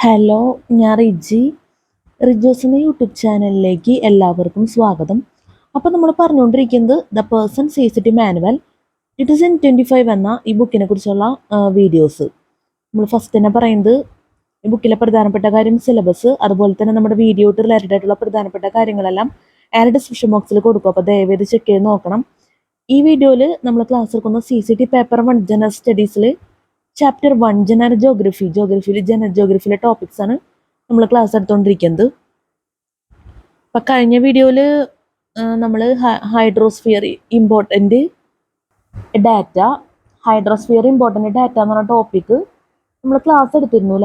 Hello, ഞാൻ റിജി. റിജോസ് എന്ന YouTube ചാനലിലേക്ക് എല്ലാവർക്കും സ്വാഗതം. അപ്പോൾ നമ്മൾ പറഞ്ഞുകൊണ്ടിരിക്കുന്നത് the person says it manual 2025 എന്ന ഈ ബുക്കിനെ കുറിച്ചുള്ള വീഡിയോസ്. നമ്മൾ ഫസ്റ്റ് തന്നെ പറയുന്നത് ഈ ബുക്കിലെ പ്രധാനപ്പെട്ട കാര്യം സിലബസ്, അതുപോലെ തന്നെ നമ്മുടെ വീഡിയോട്ട് റിലേറ്റഡ് ആയിട്ടുള്ള പ്രധാനപ്പെട്ട കാര്യങ്ങളെല്ലാം ആരുടെ ഡിസ്ക്രിപ്ഷൻ ബോക്സിൽ കൊടുക്കും. അപ്പോൾ ദയവേത് ചെക്ക് ചെയ്ത് നോക്കണം. ഈ വീഡിയോയിൽ നമ്മൾ ക്ലാസ് എടുക്കുന്ന CCT പേപ്പർ 1 ജനറൽ സ്റ്റഡീസിൽ ചാപ്റ്റർ 1 ജനറൽ ജോഗ്രഫിയിലെ ടോപ്പിക്സ് ആണ് നമ്മൾ ക്ലാസ് എടുത്തുകൊണ്ടിരിക്കുന്നത്. അപ്പം കഴിഞ്ഞ വീഡിയോയിൽ നമ്മൾ ഹൈഡ്രോസ്ഫിയർ ഇമ്പോർട്ടൻ്റ് ഡാറ്റ എന്ന് പറഞ്ഞ ടോപ്പിക്ക് നമ്മൾ ക്ലാസ് എടുത്തിരുന്നു.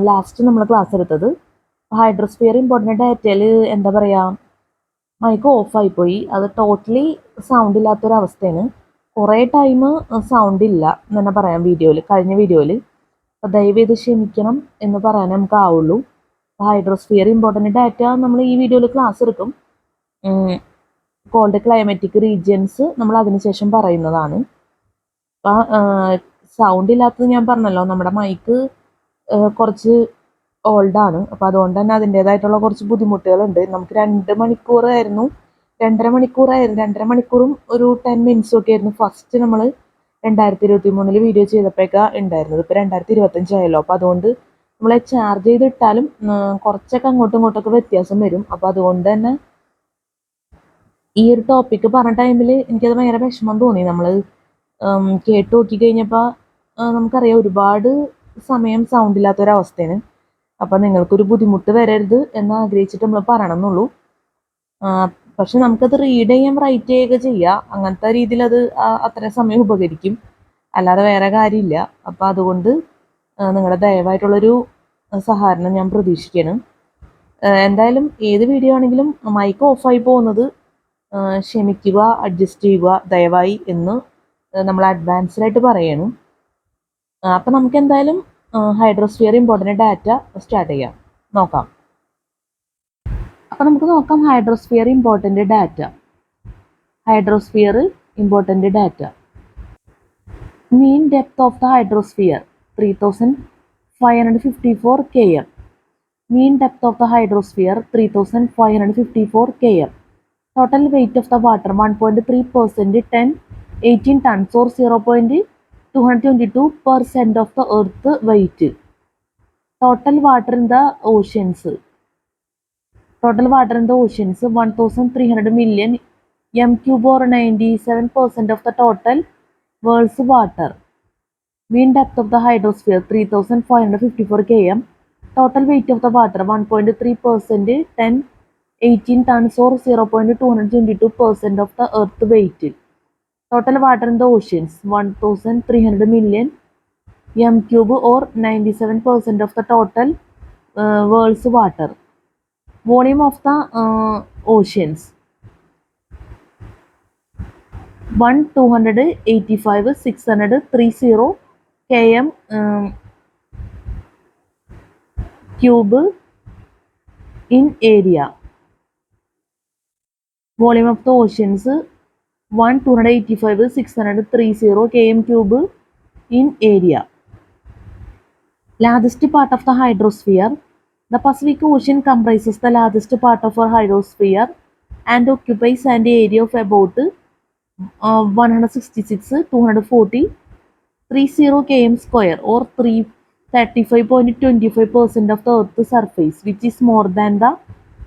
ലാസ്റ്റ് നമ്മൾ ക്ലാസ് എടുത്തത് ഹൈഡ്രോസ്ഫിയർ ഇമ്പോർട്ടൻ്റ് ഡാറ്റയിൽ എന്താ പറയുക, മൈക്ക് ഓഫായിപ്പോയി. അത് ടോട്ടലി സൗണ്ട് ഇല്ലാത്തൊരവസ്ഥയാണ്. കുറേ ടൈം സൗണ്ട് ഇല്ല എന്ന് തന്നെ പറയാം കഴിഞ്ഞ വീഡിയോയിൽ. അപ്പോൾ ദയവേത് ക്ഷമിക്കണം എന്ന് പറയാനേ നമുക്ക് ആവുള്ളൂ. ഹൈഡ്രോസ്ഫിയർ ഇമ്പോർട്ടൻ്റ് ഡാറ്റ നമ്മൾ ഈ വീഡിയോയിൽ ക്ലാസ് എടുക്കും. കോൾഡ് ക്ലൈമാറ്റിക് റീജിയൻസ് നമ്മൾ അതിനുശേഷം പറയുന്നതാണ്. അപ്പം സൗണ്ട് ഇല്ലാത്തത് ഞാൻ പറഞ്ഞല്ലോ, നമ്മുടെ മൈക്ക് കുറച്ച് ഓൾഡാണ്. അപ്പോൾ അതുകൊണ്ട് തന്നെ അതിൻ്റേതായിട്ടുള്ള കുറച്ച് ബുദ്ധിമുട്ടുകളുണ്ട്. നമുക്ക് 2 മണിക്കൂറും ഒരു 10 മിനിറ്റ്സും ഒക്കെ ആയിരുന്നു ഫസ്റ്റ് നമ്മൾ 2023 വീഡിയോ ചെയ്തപ്പോഴൊക്കെ ഉണ്ടായിരുന്നത്. ഇപ്പോൾ 2025 ആയല്ലോ. അപ്പോൾ അതുകൊണ്ട് നമ്മൾ ചാർജ് ചെയ്തിട്ടാലും കുറച്ചൊക്കെ അങ്ങോട്ടും ഇങ്ങോട്ടൊക്കെ വ്യത്യാസം വരും. അപ്പോൾ അതുകൊണ്ട് തന്നെ ഈ ഒരു ടോപ്പിക്ക് പറഞ്ഞ ടൈമിൽ എനിക്കത് ഭയങ്കര വിഷമം തോന്നി. നമ്മൾ കേട്ട് നോക്കി കഴിഞ്ഞപ്പോൾ നമുക്കറിയാം ഒരുപാട് സമയം സൗണ്ട് ഇല്ലാത്തൊരവസ്ഥയാണ്. അപ്പം നിങ്ങൾക്കൊരു ബുദ്ധിമുട്ട് വരരുത് എന്ന് ആഗ്രഹിച്ചിട്ട് നമ്മൾ പറയണം എന്നുള്ളൂ. പക്ഷെ നമുക്കത് റീഡ് ചെയ്യാൻ റൈറ്റ് ചെയ്യുകയൊക്കെ ചെയ്യാം. അങ്ങനത്തെ രീതിയിൽ അത് അത്രയും സമയം ഉപകരിക്കും, അല്ലാതെ വേറെ കാര്യമില്ല. അപ്പം അതുകൊണ്ട് നിങ്ങളുടെ ദയവായിട്ടുള്ളൊരു സഹകരണം ഞാൻ പ്രതീക്ഷിക്കണം. എന്തായാലും ഏത് വീഡിയോ ആണെങ്കിലും മൈക്ക് ഓഫായി പോകുന്നത് ക്ഷമിക്കുക, അഡ്ജസ്റ്റ് ചെയ്യുക ദയവായി എന്ന് നമ്മൾ അഡ്വാൻസ്ഡായിട്ട് പറയണം. അപ്പം നമുക്ക് എന്തായാലും ഹൈഡ്രോസ്ഫിയർ ഇമ്പോർട്ടൻ്റ് ഡാറ്റ സ്റ്റാർട്ട് ചെയ്യാം, നോക്കാം. അപ്പം നമുക്ക് നോക്കാം hydrosphere important data. Mean depth of the hydrosphere 3554 km. Mean depth of the hydrosphere 3554 km. Total weight of the water 1.3%, 10 18 tons or 0.222% of the earth weight. Total water in the oceans 1300 million m3 or 97% of the total world's water. Mean depth of the hydrosphere 3554 km. Total weight of the water 1.3%, 10 18 tons or 0.222% of the earth weight. Total water in the oceans 1300 million m3 or 97% of the total world's water. Volume of the oceans 1,285,630 km cube in area. Volume of the oceans 1,285,630 km cube in area. Largest part of the hydrosphere. The Pacific Ocean comprises the largest part of our hydrosphere and occupies an area of about 166,240 km square or 35.25% of the Earth's surface, which is more than the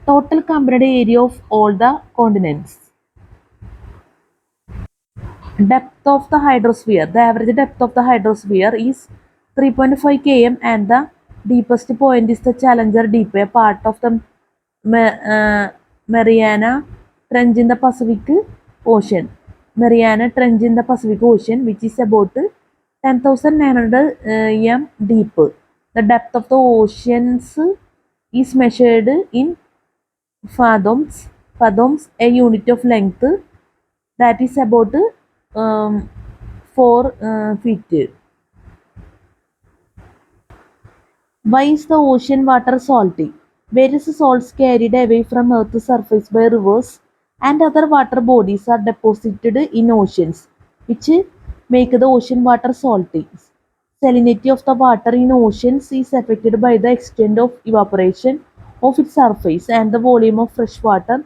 total combined area of all the continents. Depth of the hydrosphere. The average depth of the hydrosphere is 3.5 km and the deepest point is the Challenger Deep, a part of the Mariana Trench in the Pacific Ocean. Which is about 10,900 m deep. The depth of the oceans is measured in fathoms, a unit of length that is about 4 feet. Why is the ocean water salty? Various salts carried away from Earth's surface by rivers and other water bodies are deposited in oceans, which make the ocean water salty. Salinity of the water in oceans is affected by the extent of evaporation of its surface and the volume of fresh water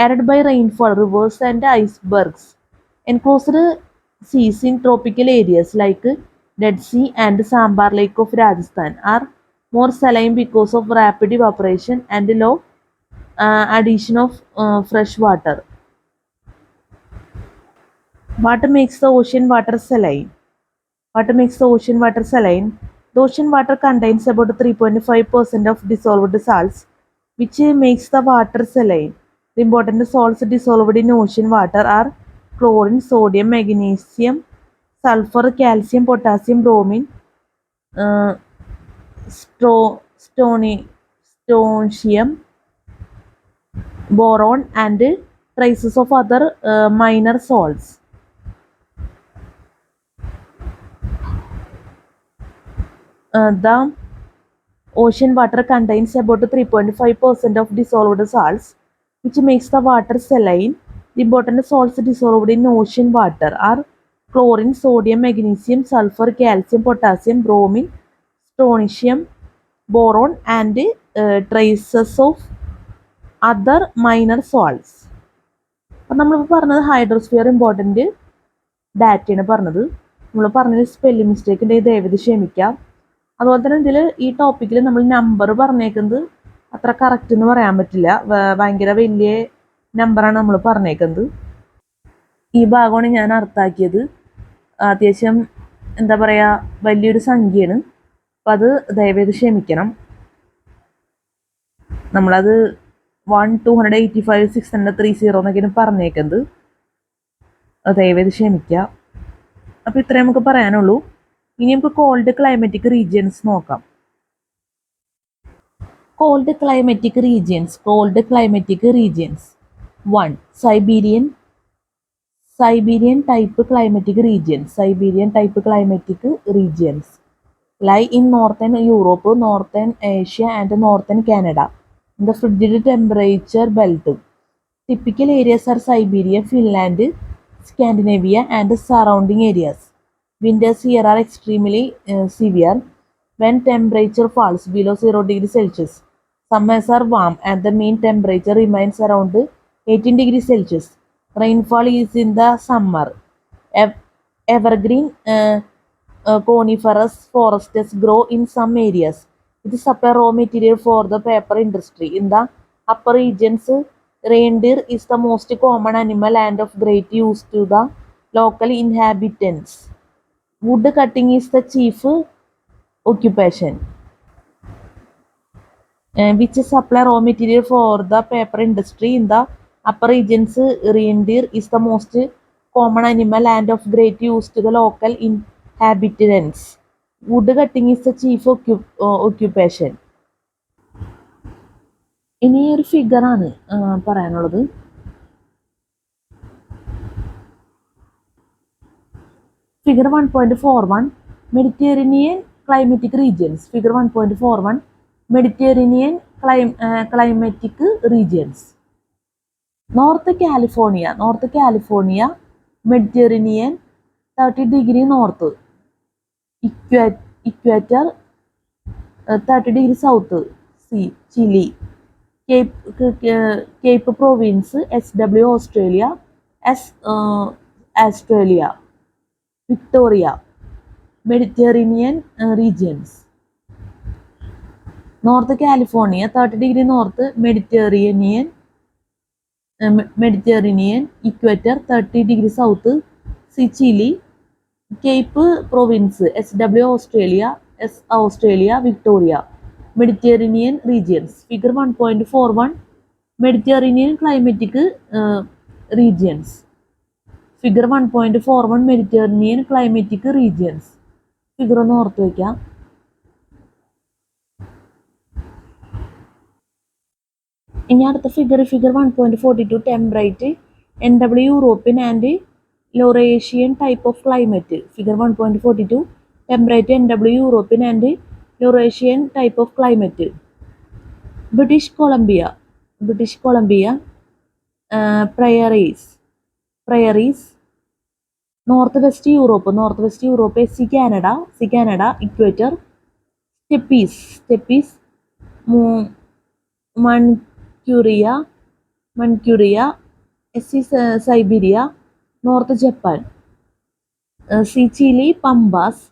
added by rainfall, rivers, and icebergs. Enclosed seas in tropical areas like Dead Sea and Sambar Lake of Rajasthan are more saline because of rapid evaporation and low addition of fresh water. What makes the ocean water saline? What makes the ocean water saline? The ocean water contains about 3.5% of dissolved salts, which makes the water saline. The important salts dissolved in ocean water are chlorine, sodium, magnesium, sulfur, calcium, potassium, bromine, uh, strontium, boron, and traces of other minor salts. The ocean water contains about 3.5% of dissolved salts, which makes the water saline. The important salts dissolved in ocean water are chlorine, sodium, magnesium, sulfur, calcium, potassium, bromine, strontium, boron, and traces of other minor salts. അപ്പം നമ്മളിപ്പോൾ പറഞ്ഞത് hydrosphere important ഡാറ്റയാണ് പറഞ്ഞത്. നമ്മൾ പറഞ്ഞത് spelling mistake ഉണ്ടെങ്കിൽ ദയവേത് ക്ഷമിക്കാം. അതുപോലെ തന്നെ ഇതിൽ ഈ ടോപ്പിക്കിൽ നമ്മൾ നമ്പർ പറഞ്ഞേക്കുന്നത് അത്ര കറക്റ്റ് എന്ന് പറയാൻ പറ്റില്ല. ഭയങ്കര വലിയ നമ്പറാണ് നമ്മൾ പറഞ്ഞേക്കുന്നത്. ഈ ഭാഗമാണ് ഞാൻ അർത്ഥാക്കിയത്. അത്യാവശ്യം എന്താ പറയുക, വലിയൊരു സംഖ്യയാണ്. അപ്പം അത് ദയവേത് ക്ഷമിക്കണം. നമ്മളത് 1 285 630 എന്നൊക്കെയാണ് പറഞ്ഞേക്കുന്നത്. ദയവേത് ക്ഷമിക്കുക. അപ്പോൾ ഇത്രയും നമുക്ക് പറയാനുള്ളൂ. ഇനി നമുക്ക് കോൾഡ് ക്ലൈമറ്റിക് റീജിയൻസ് നോക്കാം. Cold climatic regions 1. Siberian type climatic regions lie in northern Europe, northern Asia, and northern Canada in the frigid temperature belt. Typical areas are Siberia, Finland, Scandinavia, and surrounding areas. Winters here are extremely severe when temperature falls below 0 degrees Celsius. Summers are warm and the mean temperature remains around 18 degrees Celsius. Rainfall is in the summer. Evergreen coniferous forests grow in some areas. It supply raw material for the paper industry. In the upper regions, reindeer is the most common animal and of great use to the local inhabitants. Wood cutting is the chief occupation, which supply raw material for the paper industry. In the upper regions, reindeer is the most common animal and of great use to the local inhabitants. Wood cutting is the chief occupation. ഇനി ഒരു ഫിഗറാണ് പറയാനുള്ളത്. Figure 1.41 Mediterranean climatic regions. Figure 1.41 Mediterranean climatic regions. North California Mediterranean 30 degree north, equator 30 degree south, Chile, Cape province, SW Australia, Australia, Victoria, Mediterranean regions. North California 30 degree north, Mediterranean, equator 30 degree south, Chile, Cape province, SW Australia, Victoria, Mediterranean regions. Figure 1.41 Mediterranean climatic regions. Figure 1.41 Mediterranean climatic regions. Figure ഒന്ന് ഓർത്ത് വയ്ക്കാം. ഇനി അടുത്ത figure 1.42 temperate NW European and Laurentian type of climate. Figure 1.42 temperate NW European and Laurentian type of climate. British Columbia prairies north west Europe C Canada equator steppes Manchuria S Siberia north Japan സിച്ചിലി pampas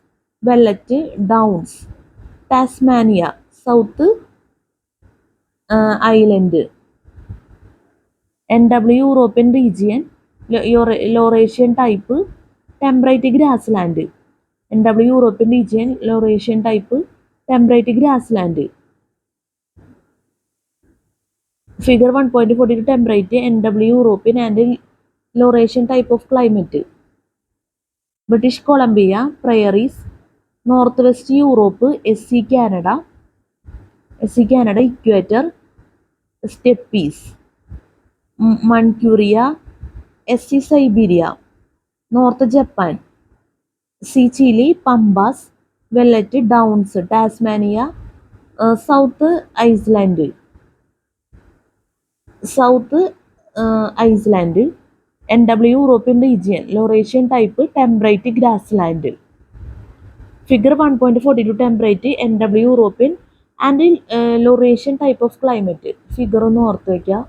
veldt downs Tasmania south island NW European region Laurentian type temperate grassland NW European region Laurentian type temperate grassland figure 1.42 temperate NW European and Laurentian type of climate British Columbia prairies north west Europe SC Canada equator steppes Manchuria SC Siberia north Japan സിച്ചിലി pampas veldt downs Tasmania south Iceland NW European region Laurentian type temperate grassland figure 1.42 temperate NW European and Laurentian type of climate figure ഒന്ന് ഓർത്ത് വയ്ക്കുക.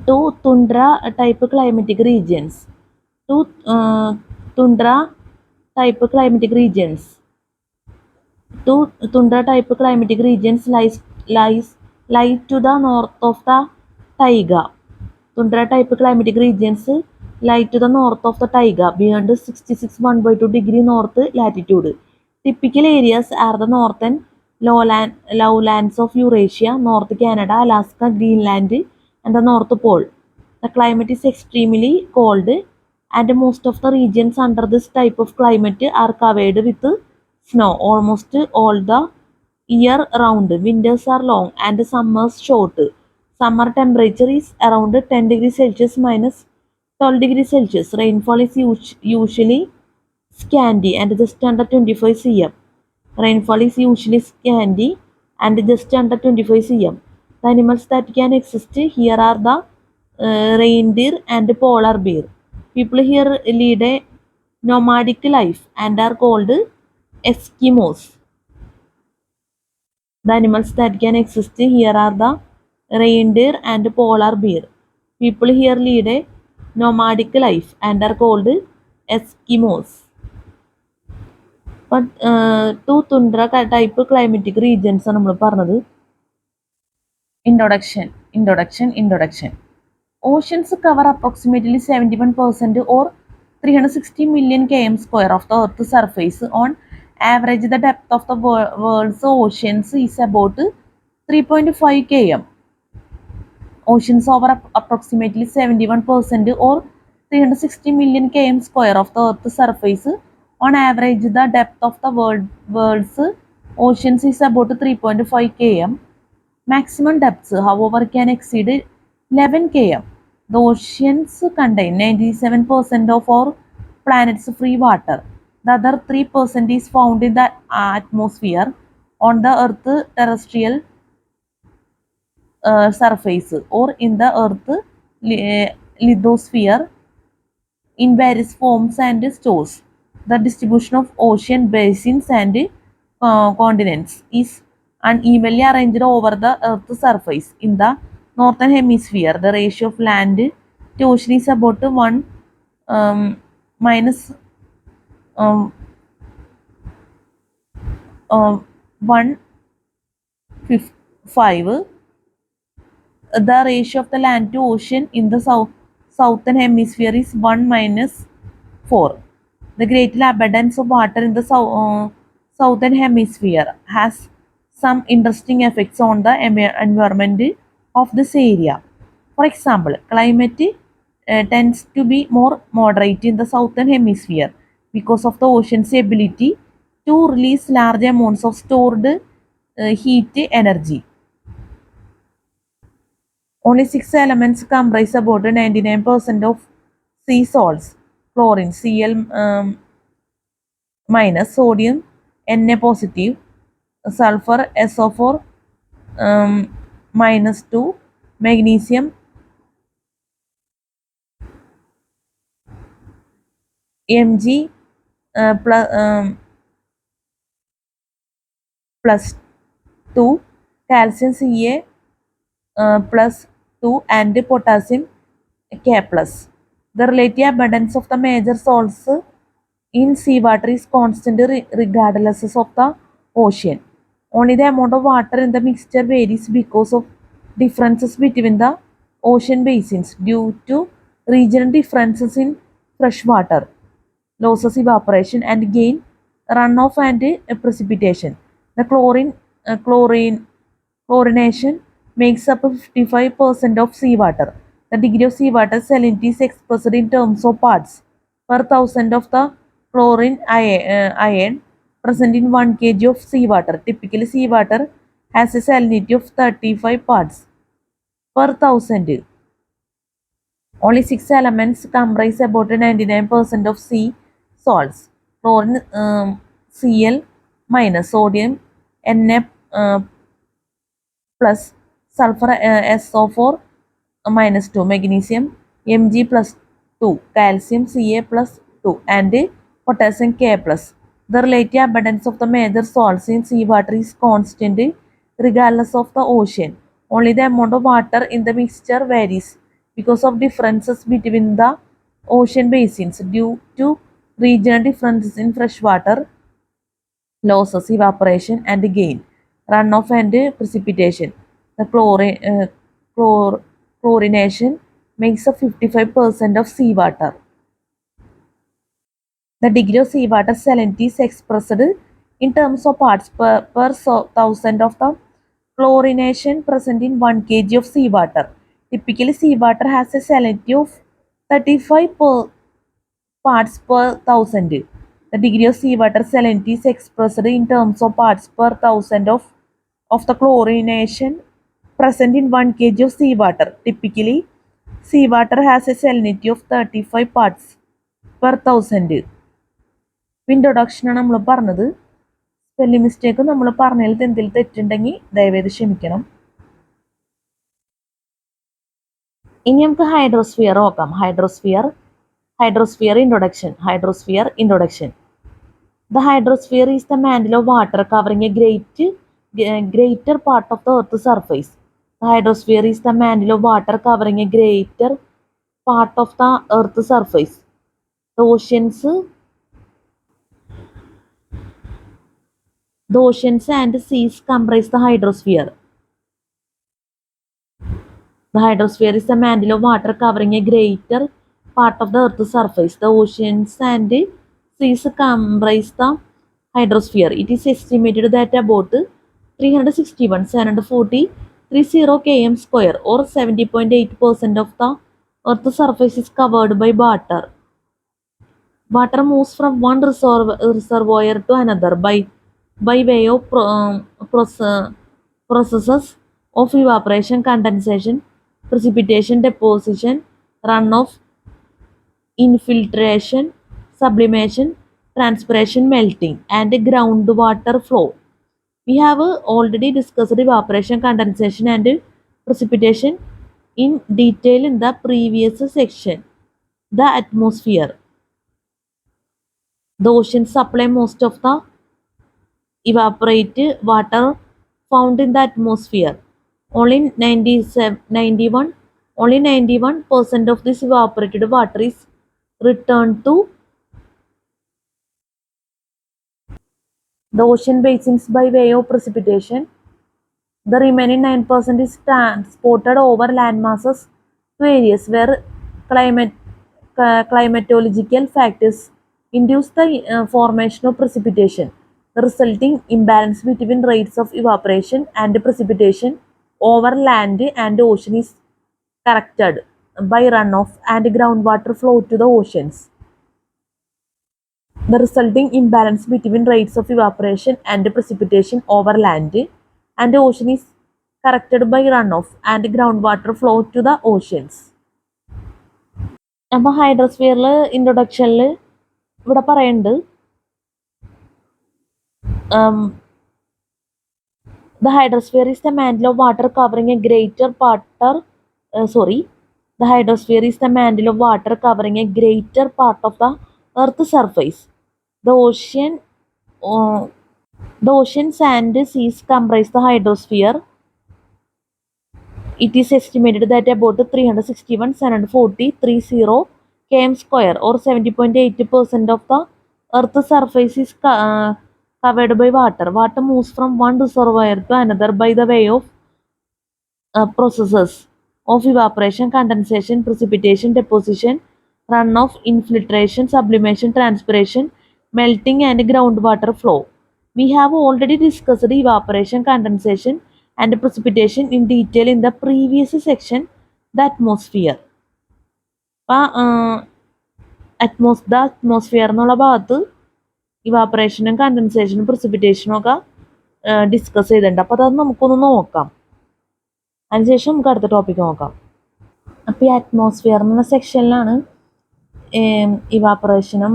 Two tundra type climatic regions. Tundra type climatic regions lie to the north of the taiga. Tundra type climatic regions lie to the north of the taiga beyond 66 degree north latitude. Typical areas are the northern lowlands of Eurasia, North Canada, Alaska, Greenland, and the North Pole. The climate is extremely cold, and most of the regions under this type of climate are covered with snow almost all the year round. Winters are long and summers short. Summer temperature is around 10 degrees Celsius minus 12 degrees Celsius. Rainfall is usually scanty and just under 25 cm. Rainfall is usually scanty and just under 25 cm. The animals that can exist here are the reindeer and polar bear. People here lead a nomadic life and are called Eskimos. The animals that can exist here are the reindeer and polar bear. People here lead a nomadic life and are called Eskimos. But two tundra type climatic regions ആണ് നമ്മൾ പറഞ്ഞത്. Introduction. Oceans cover approximately 71% or 360 million km square of the Earth's surface. On average, the depth of the world's oceans is about 3.5 km. Oceans cover approximately 71% or 360 million km square of the Earth's surface. On average, the depth of the world's oceans is about 3.5 km. Maximum depths, however, can exceed 11 km. The oceans contain 97% of our planet's free water. The other 3% is found in the atmosphere on the Earth's terrestrial surface or in the Earth's lithosphere in various forms and stores. The distribution of ocean basins and continents is unevenly arranged over the Earth's surface. In the northern hemisphere, the ratio of land to ocean is about 1 1/5. The ratio of the land to ocean in the southern hemisphere is 1/4. The greater abundance of water in the southern hemisphere has some interesting effects on the environment of this area. For example, climate tends to be more moderate in the southern hemisphere because of the ocean's ability to release large amounts of stored heat energy. Only 6 elements comprise about 99% of sea salts: chlorine Cl minus, sodium Na positive, sulfur SO4, -2, magnesium Mg plus 2, calcium Ca plus 2, and potassium K plus. The relative abundance of the major salts in seawater is constant regardless of the ocean. Only the amount of water in the mixture varies because of differences between the ocean basins due to regional differences in fresh water, losses, evaporation, and gain, runoff, and precipitation. The chlorination makes up 55% of seawater. The degree of seawater salinity is expressed in terms of parts per thousand of the chlorine ion present in 1 kg of seawater. Typically, seawater has a salinity of 35 parts per thousand. Only 6 elements comprise about 99% of sea salts. Chlorine Cl minus, sodium Na plus, sulfur SO4 minus 2, magnesium Mg plus 2, calcium Ca plus 2, and potassium K plus. The relative abundance of the major salts in seawater is constant regardless of the ocean. Only the amount of water in the mixture varies because of differences between the ocean basins due to regional differences in freshwater, losses, evaporation, and gain, runoff, and precipitation. The chlorination makes up 55% of seawater. The degree of seawater salinity is expressed in terms of parts per thousand of the chlorination present in 1 kg of seawater. Typically, seawater has a salinity of 35 parts per thousand. The degree of seawater salinity is expressed in terms of parts per thousand of the chlorination present in 1 kg of seawater. Typically, seawater has a salinity of 35 parts per thousand. ഇൻട്രൊഡക്ഷനാണ് നമ്മൾ പറഞ്ഞത്. Spelling mistake നമ്മൾ പറഞ്ഞതിൽ എന്തെങ്കിലും തെറ്റുണ്ടെങ്കിൽ ദയവേത് ക്ഷമിക്കണം. ഇനി നമുക്ക് ഹൈഡ്രോസ്ഫിയർ നോക്കാം. Hydrosphere introduction. The hydrosphere is the mantle of water covering a greater part of the Earth's surface. The hydrosphere is the mantle of water covering a greater part of the Earth's surface. The oceans and seas comprise the hydrosphere. The hydrosphere is the mantle of water covering a greater part of the Earth's surface. The oceans and seas comprise the hydrosphere. It is estimated that about 361,740 km square or 70.8% of the Earth's surface is covered by water. Water moves from one reservoir to another by way of processes of evaporation, condensation, precipitation, deposition, runoff, infiltration, sublimation, transpiration, melting, and groundwater flow. We have already discussed evaporation, condensation, and precipitation in detail in the previous section. The atmosphere. The oceans supply most of the evaporated water found in the atmosphere. Only 91% of this evaporated water is returned to the ocean basins by way of precipitation. The remaining 9% is transported over land masses to areas where climatological factors induce the formation of precipitation. The resulting imbalance between rates of evaporation and precipitation over land and ocean is corrected by runoff and groundwater flow to the oceans. The resulting imbalance between rates of evaporation and precipitation over land and ocean is corrected by runoff and groundwater flow to the oceans. അപ്പോൾ ഹൈഡ്രോസ്ഫിയറിൽ ഇൻട്രൊഡക്ഷനിൽ ഇവിടെ പറയുന്നുണ്ട് The hydrosphere is the mantle of water covering a greater part of the hydrosphere is the mantle of water covering a greater part of the Earth's surface. The oceans and seas comprise the hydrosphere. It is estimated that about 361,740 km square or 70.8% of the Earth's surface is covered by water. Water moves from one reservoir to another by the way of processes of evaporation, condensation, precipitation, deposition, runoff, infiltration, sublimation, transpiration, melting, and groundwater flow. We have already discussed evaporation, condensation, and precipitation in detail in the previous section, the atmosphere. The atmosphere എന്നുള്ള ഭാഗത്ത് ഇവാപ്പറേഷനും കണ്ടൻസേഷനും പ്രസിപ്പിറ്റേഷനും ഒക്കെ discuss ചെയ്തിട്ടുണ്ട്. അപ്പോൾ അത് നമുക്കൊന്ന് നോക്കാം. അതിനുശേഷം നമുക്ക് അടുത്ത ടോപ്പിക്ക് നോക്കാം. അപ്പോൾ ഈ അറ്റ്മോസ്ഫിയർ എന്ന സെക്ഷനിലാണ് ഇവാപ്പറേഷനും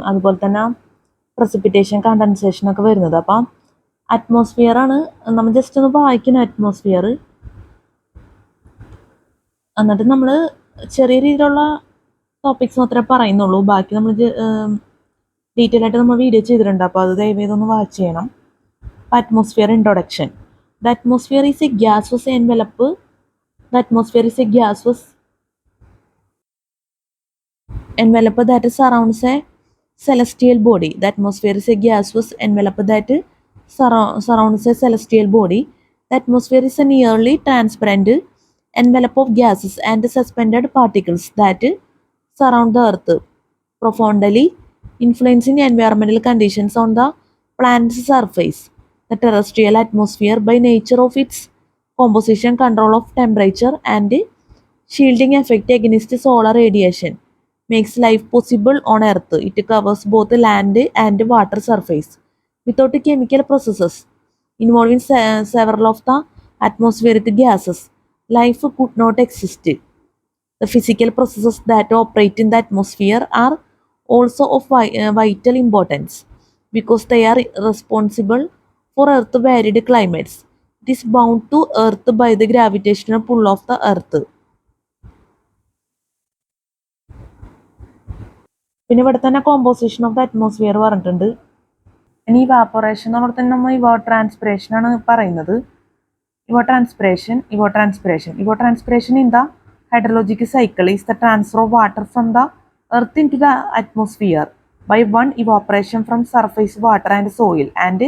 അതുപോലെ തന്നെ പ്രസിപ്പിറ്റേഷൻ കണ്ടൻസേഷനൊക്കെ വരുന്നത്. അപ്പം അറ്റ്മോസ്ഫിയർ ആണ് നമ്മൾ ജസ്റ്റ് ഒന്ന് വായിക്കണം. അറ്റ്മോസ്ഫിയർ എന്നിട്ട് നമ്മൾ ചെറിയ രീതിയിലുള്ള ടോപ്പിക്സ് മാത്രമേ പറയുന്നുള്ളൂ. ബാക്കി നമ്മൾ ഡീറ്റെയിൽ ആയിട്ട് നമ്മൾ വീഡിയോ ചെയ്തിട്ടുണ്ട്. അപ്പോൾ അത് ദയവേതൊന്ന് വാച്ച് ചെയ്യണം. Atmosphere introduction. The atmosphere is a gaseous envelope. The atmosphere is a gaseous envelope that surrounds a celestial body. The atmosphere is a gaseous envelope that surrounds a celestial body. The atmosphere is a nearly transparent envelope of gases and suspended particles that surround the Earth, profoundly influencing environmental conditions on the planet's surface. The terrestrial atmosphere, by nature of its composition, control of temperature, and shielding effect against solar radiation, makes life possible on Earth. It covers both land and water surface. Without chemical processes involving several of the atmospheric gases, life could not exist. The physical processes that operate in the atmosphere are also of vital importance because they are responsible for Earth varied climates. It is bound to Earth by the gravitational pull of the Earth. പിന്നെ ഇവിടെ തന്നെ composition of the atmosphere പറഞ്ഞിട്ടുണ്ട്. ഇനി evaporation നമ്മൾ തന്നെ നമ്മൾ ഇവോട്രാൻസ്പിറേഷൻ ആണ് പറയുന്നത്. Evapotranspiration in the hydrologic cycle is the transfer of water from the earth into the atmosphere by one evaporation from surface water and soil and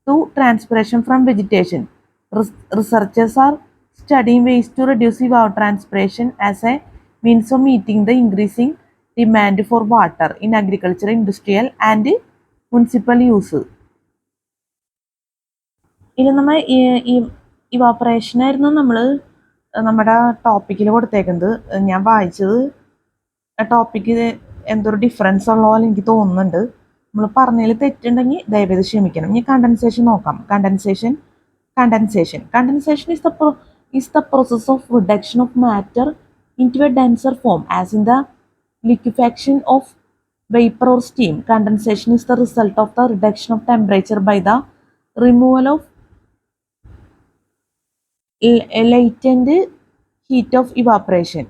two transpiration from vegetation. Researchers are studying ways to reduce evapotranspiration as a means of meeting the increasing demand for water in agriculture, industrial, and municipal use. ഇത് നമ്മൾ ഇവാപ്പറേഷനായിരുന്നു നമ്മൾ നമ്മുടെ ടോപ്പിക്കിൽ കൊടുത്തേക്കുന്നത്. ഞാൻ വായിച്ചത് topic എന്തൊരു difference ഉള്ള പോലെ എനിക്ക് തോന്നുന്നുണ്ട്. നമ്മൾ പറഞ്ഞതിൽ തെറ്റുണ്ടെങ്കിൽ ദയവേത് ക്ഷമിക്കണം. ഇനി കണ്ടൻസേഷൻ നോക്കാം. Condensation is the process of reduction of matter into a denser form, as in the liquefaction of vapor or steam. Condensation is the result of the reduction of temperature by the removal of latent heat of evaporation.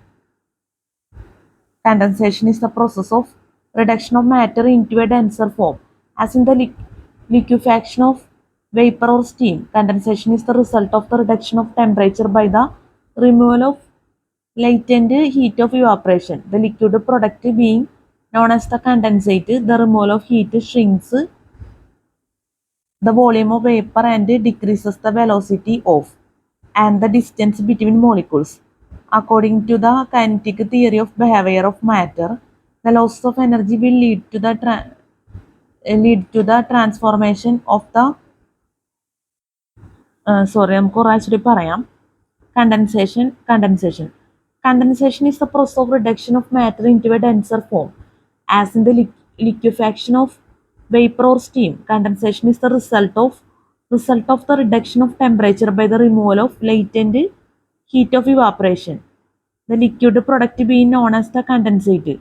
Condensation is the process of reduction of matter into a denser form, as in the liquefaction of vapor or steam. Condensation is the result of the reduction of temperature by the removal of latent heat of evaporation. The liquid product being known as the condensate. The removal of heat shrinks the volume of vapor and decreases the velocity of and the distance between molecules. According to the kinetic theory of behavior of matter, the loss of energy will lead to the transformation of the condensation. Condensation is the process of reduction of matter into a denser form, as in the liquefaction of vapor or steam. Condensation is the result of the reduction of temperature by the removal of latent heat of evaporation. The liquid product being known as the condensate.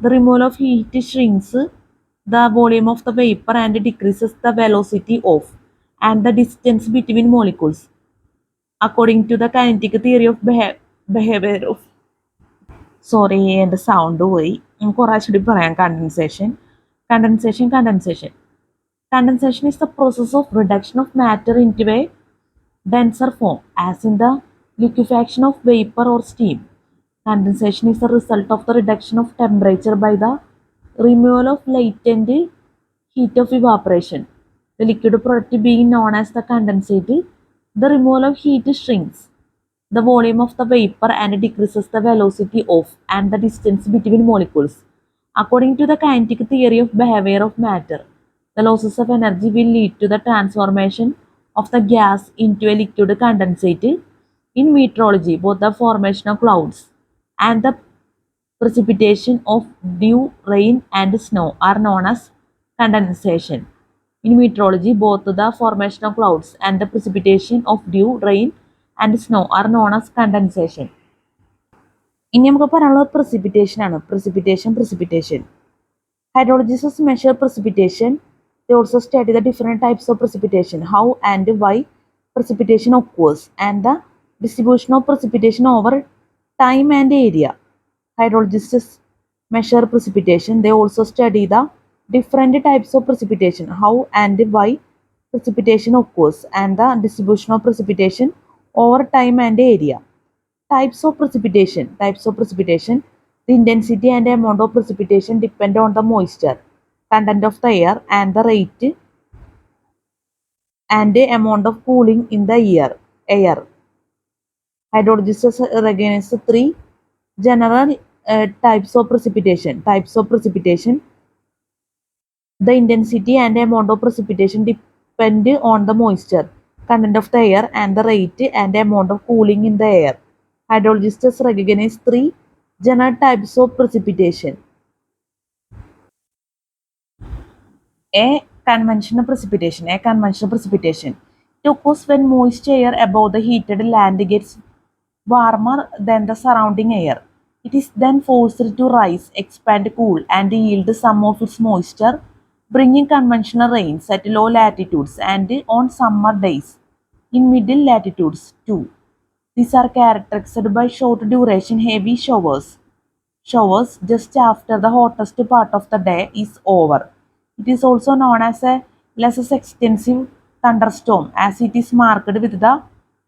The removal of heat shrinks the volume of the vapor and decreases the velocity of and the distance between molecules according to the kinetic theory of behavior of sorry എൻ്റെ sound പോയി കുറച്ചുകൂടി പറയാം condensation is the process of reduction of matter into a denser form as in the liquefaction of vapor or steam. Condensation is the result of the reduction of temperature by the removal of latent heat of evaporation. The liquid product being known as the condensate, the removal of heat shrinks the volume of the vapor and decreases the velocity of and the distance between molecules. According to the kinetic theory of behavior of matter, the losses of energy will lead to the transformation of the gas into a liquid condensate. In meteorology, both the formation of clouds and the precipitation of dew, rain, and snow are known as condensation. In meteorology, both the formation of clouds and the precipitation of dew, rain, and snow are known as condensation. ഇനി നമുക്ക് പറയാനുള്ളത് precipitation ആണ്. Precipitation. Hydrologists measure precipitation. They also study the different types of precipitation, how and why precipitation occurs, and the distribution of precipitation over time and area. Hydrologists measure precipitation. They also study the different types of precipitation, how and why precipitation occurs, and the distribution of precipitation over time and area. Types of precipitation. The intensity and amount of precipitation depend on the moisture content of the air and the rate and the amount of cooling in the air. Hydrologists recognize three general types of precipitation. The intensity and amount of precipitation depend on the moisture content of the air and the rate and amount of cooling in the air. Hydrologists recognize three general types of precipitation. A conventional precipitation. It occurs when moist air above the heated land gets warmer than the surrounding air. It is then forced to rise, expand, cool, and yield some of its moisture, bringing conventional rains at low latitudes and on summer days in middle latitudes too. These are characterized by short duration heavy showers just after the hottest part of the day is over. It is also known as a less extensive thunderstorm as it is marked with the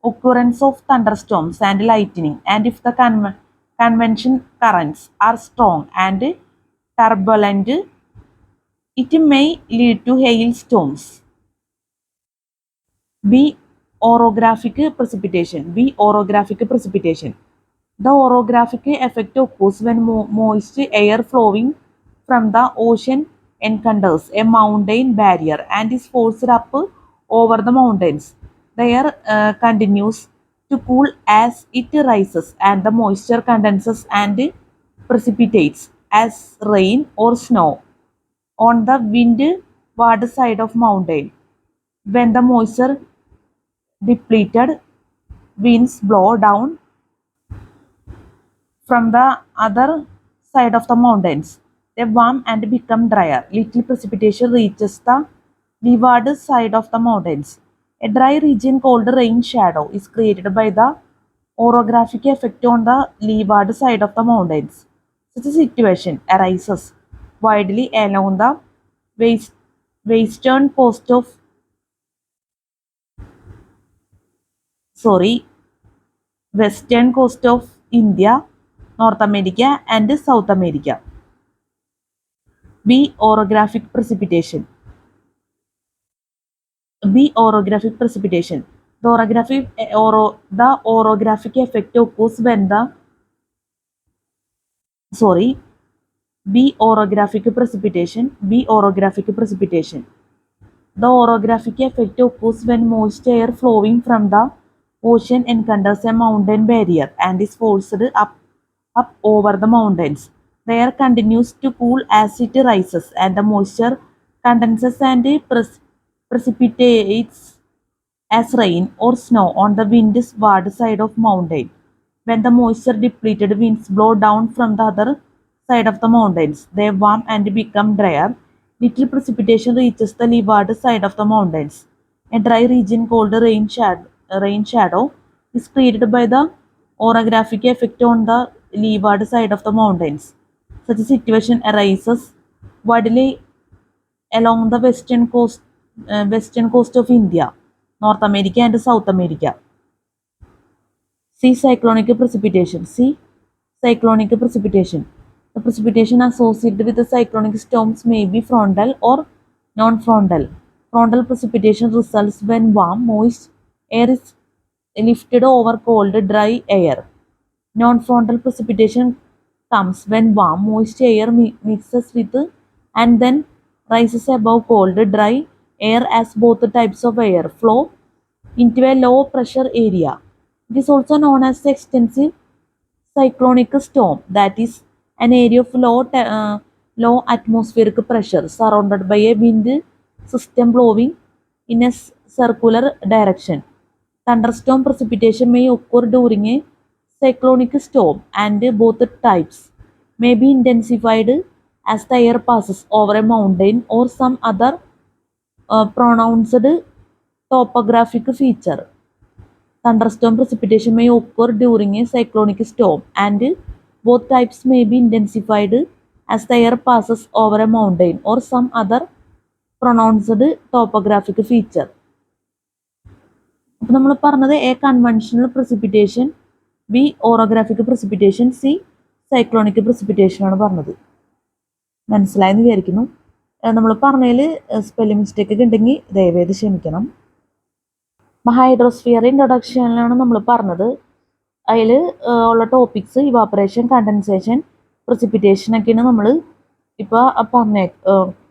occurrence of thunderstorms and lightning, and if the convection currents are strong and turbulent, it may lead to hailstorms. B. Orographic precipitation. The orographic effect occurs when moist air flowing from the ocean encounters a mountain barrier and is forced up over the mountains. The air continues to cool as it rises, and the moisture condenses and precipitates as rain or snow on the windward side of mountain. When the moisture depleted, winds blow down from the other side of the mountains. They warm and become drier. Little precipitation reaches the leeward side of the mountains. A dry region called rain shadow is created by the orographic effect on the leeward side of the mountains. Such a situation arises widely along the western coast of India, North America, and South America. B. Orographic precipitation. The orographic effect occurs when the B. Orographic precipitation. The orographic effect occurs when moist air flowing from the ocean encounters a mountain barrier and is forced up over the mountains. The air continues to cool as it rises, and the moisture condenses and precipitates as rain or snow on the windward side of mountain. When the moisture depleted winds blow down from the other side of the mountains, they warm and become drier. Little precipitation reaches the leeward side of the mountains. A dry region called rain shadow is created by the orographic effect on the leeward side of the mountains. Such a situation arises widely along the western coast of India, North America, and South America. See cyclonic precipitation. See cyclonic precipitation. The precipitation associated with the cyclonic storms may be frontal or non-frontal. Frontal precipitation results when warm, moist air is lifted over cold, dry air. Non-frontal precipitation comes when warm, moist air mixes with and then rises above cold, dry air as both types of air flow into a low pressure area. It is also known as the extensive cyclonic storm, that is an area of low atmospheric pressure surrounded by a wind system blowing in a circular direction. Thunderstorm precipitation may occur during a cyclonic storm, and both types may be intensified as the air passes over a mountain or some other pronounced topographic feature. Thunderstorm precipitation may occur during a cyclonic storm, and both types may be intensified as the air passes over a mountain or some other pronounced topographic feature. അപ്പോൾ നമ്മൾ പറഞ്ഞത് A conventional precipitation, B orographic precipitation, C cyclonic precipitation ആണ് പറഞ്ഞത്. മനസ്സിലായെന്ന് വിചാരിക്കുന്നു. നമ്മൾ പറഞ്ഞതിൽ spelling mistake ഒക്കെ ഉണ്ടെങ്കിൽ ദയവേത് ക്ഷമിക്കണം. ഹൈഡ്രോസ്ഫിയർ ഇൻട്രൊഡക്ഷനിലാണ് നമ്മൾ പറഞ്ഞത്. അതിൽ ഉള്ള ടോപ്പിക്സ് ഇവാപ്പറേഷൻ, കണ്ടൻസേഷൻ, precipitation ഒക്കെയാണ് നമ്മൾ ഇപ്പോൾ പറഞ്ഞ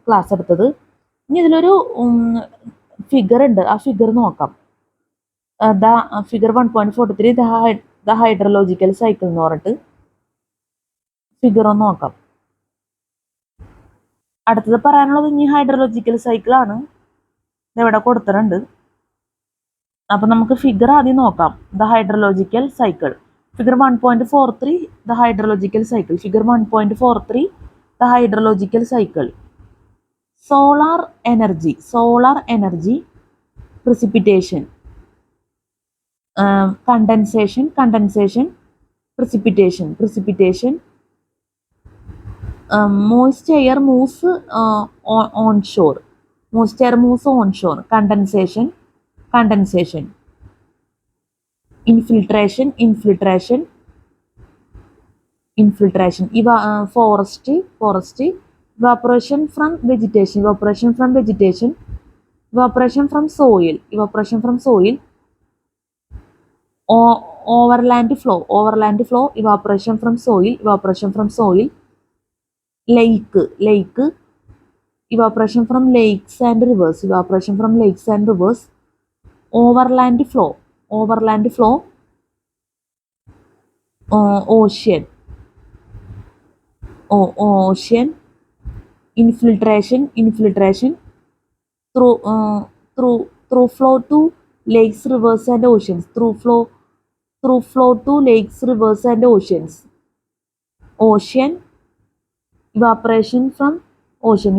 ക്ലാസ് എടുത്തത്. ഇനി ഇതിലൊരു ഫിഗർ ഉണ്ട്, ആ ഫിഗർ നോക്കാം. ഫിഗർ 1.43 ദ ഹൈഡ്രോളജിക്കൽ സൈക്കിൾ എന്ന് പറഞ്ഞിട്ട് ഫിഗർ ഒന്ന് നോക്കാം. അടുത്തത് പറയാനുള്ളത് ഇനി ഹൈഡ്രോളജിക്കൽ സൈക്കിളാണ്. ഇതെവിടെ കൊടുത്തിട്ടുണ്ട്. അപ്പം നമുക്ക് ഫിഗർ ആദ്യം നോക്കാം. The hydrological cycle. Figure 1.43 the hydrological cycle. Figure 1.43 the hydrological cycle. Solar energy, precipitation, condensation, precipitation. Moist air moves onshore. Condensation. Infiltration. Forest. Evaporation from vegetation. Evaporation from soil. Overland flow. Evaporation from soil. Lake. Evaporation from lakes and rivers. Overland flow. Ocean. Infiltration. Through flow to lakes, rivers and oceans. Through flow to lakes, rivers and oceans. Ocean. Evaporation from ocean.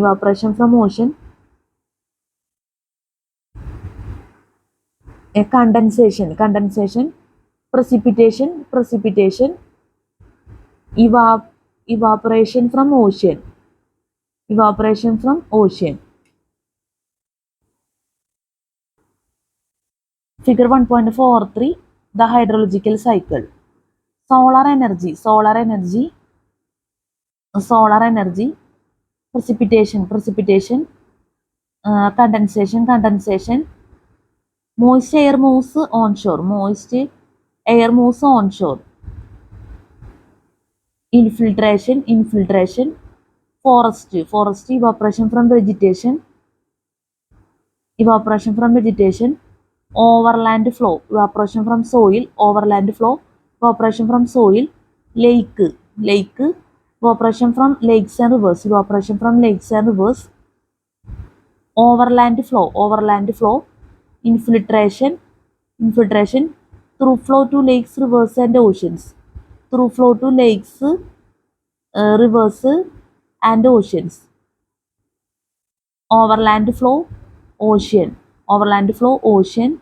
Condensation. Precipitation. Evaporation from ocean. Figure 1.43 the hydrological cycle. Solar energy. Precipitation. Condensation. Moist air moves onshore. Infiltration. Forest. Evaporation from vegetation. Overland flow. Evaporation from soil. Evaporation from soil. Lake. Evaporation from lakes and rivers. Overland flow. Infiltration. Through flow to lakes, rivers and oceans. Rivers and oceans. overland flow, ocean, overland flow, ocean,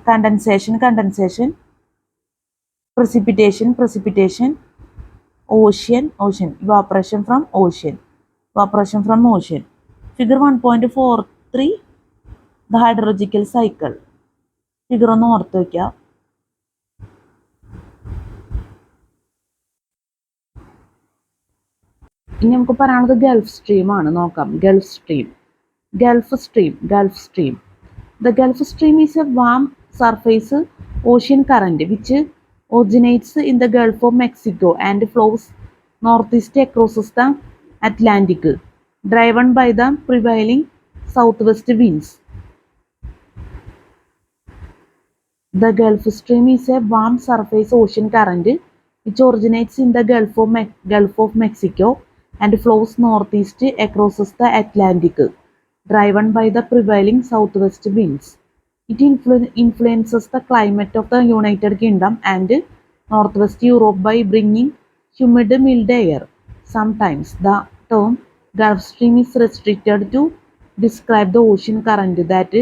condensation, precipitation, ocean, evaporation from ocean. Figure 1.43, the hydrological cycle. Figure ഒന്ന് ഓർത്ത് വയ്ക്കുക. ഇനി നമുക്ക് പറയാനുള്ളത് Gulf stream ആണ്, നോക്കാം. Gulf stream. The Gulf Stream is a warm surface ocean current which originates in the Gulf of Mexico and flows northeast across the Atlantic, driven by the prevailing southwest winds. The Gulf Stream is a warm surface ocean current which originates in the Gulf of Mexico and flows northeast across the Atlantic, driven by the prevailing southwest winds. It influences the climate of the United Kingdom and Northwest Europe by bringing humid, mild air. Sometimes the term Gulf Stream is restricted to describe the ocean current that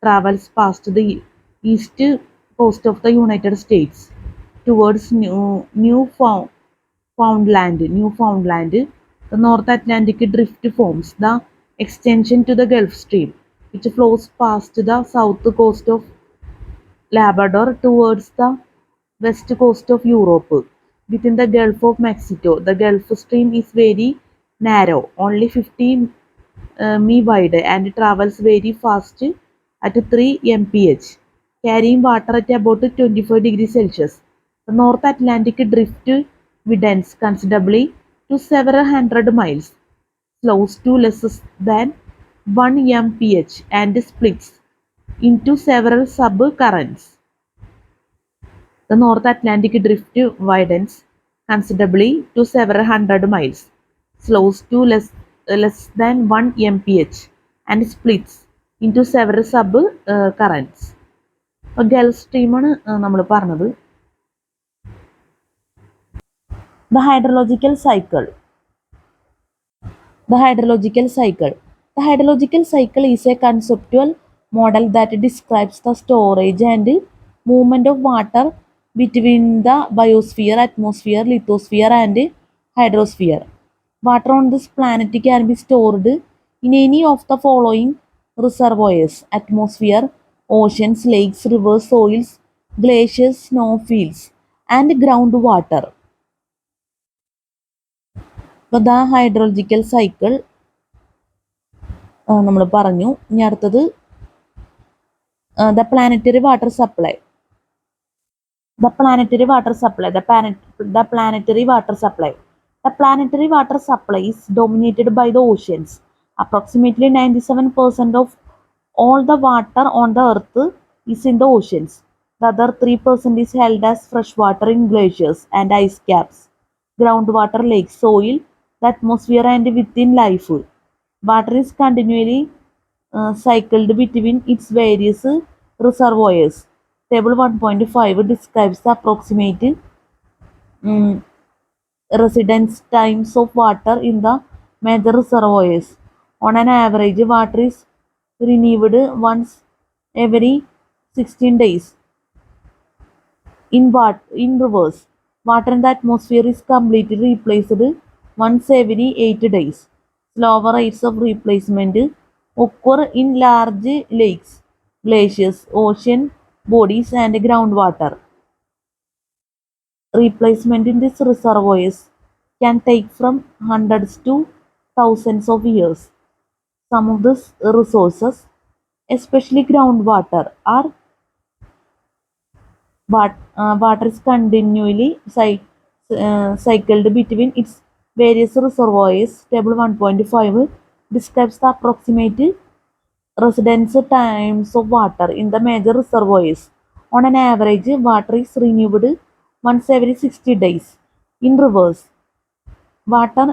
travels past the east coast of the United States towards Newfoundland. The North Atlantic drift forms the extension to the Gulf Stream, which flows past the south coast of Labrador towards the west coast of Europe. Within the Gulf of Mexico, the Gulf Stream is very narrow, only 50 mi wide, and travels very fast at 3 mph, carrying water at about 25 degrees Celsius. The North Atlantic drift widens considerably to several hundred miles, slows to less than 1 mph, and splits into several sub-currents. The North Atlantic drift widens considerably to several hundred miles, slows to less than 1 mph, and splits into several sub-currents. അപ്പോൾ Gulf സ്ട്രീമാണ് നമ്മൾ പറഞ്ഞത്. The hydrological cycle is a conceptual model that describes the storage and movement of water between the biosphere, atmosphere, lithosphere, and hydrosphere. Water on this planet can be stored in any of the following reservoirs: atmosphere, oceans, lakes, rivers, soils, glaciers, snowfields, and groundwater. അപ്പോൾ the hydrological cycle നമ്മൾ പറഞ്ഞു. ഇനി അടുത്തത് the planetary water supply is dominated by the oceans. Approximately 97% of all the water on the earth is in the oceans. The other 3% is held as fresh water in glaciers and ice caps, groundwater, lakes, soil, the atmosphere, and within life. Water is continually cycled between its various reservoirs. Table 1.5 describes the approximate residence times of water in the major reservoirs. On an average, water is renewed once every 16 days. In rivers, water in the atmosphere is completely replaced once every 8 days. Slower rates of replacement occur in large lakes, glaciers, ocean bodies, and groundwater. Replacement in these reservoirs can take from hundreds to thousands of years. Some of these resources, especially groundwater, are water is continually cycled between its various reservoirs. Table 1.5 describes the approximate residence times of water in the major reservoirs. On an average, water is renewed once every 60 days. In rivers, water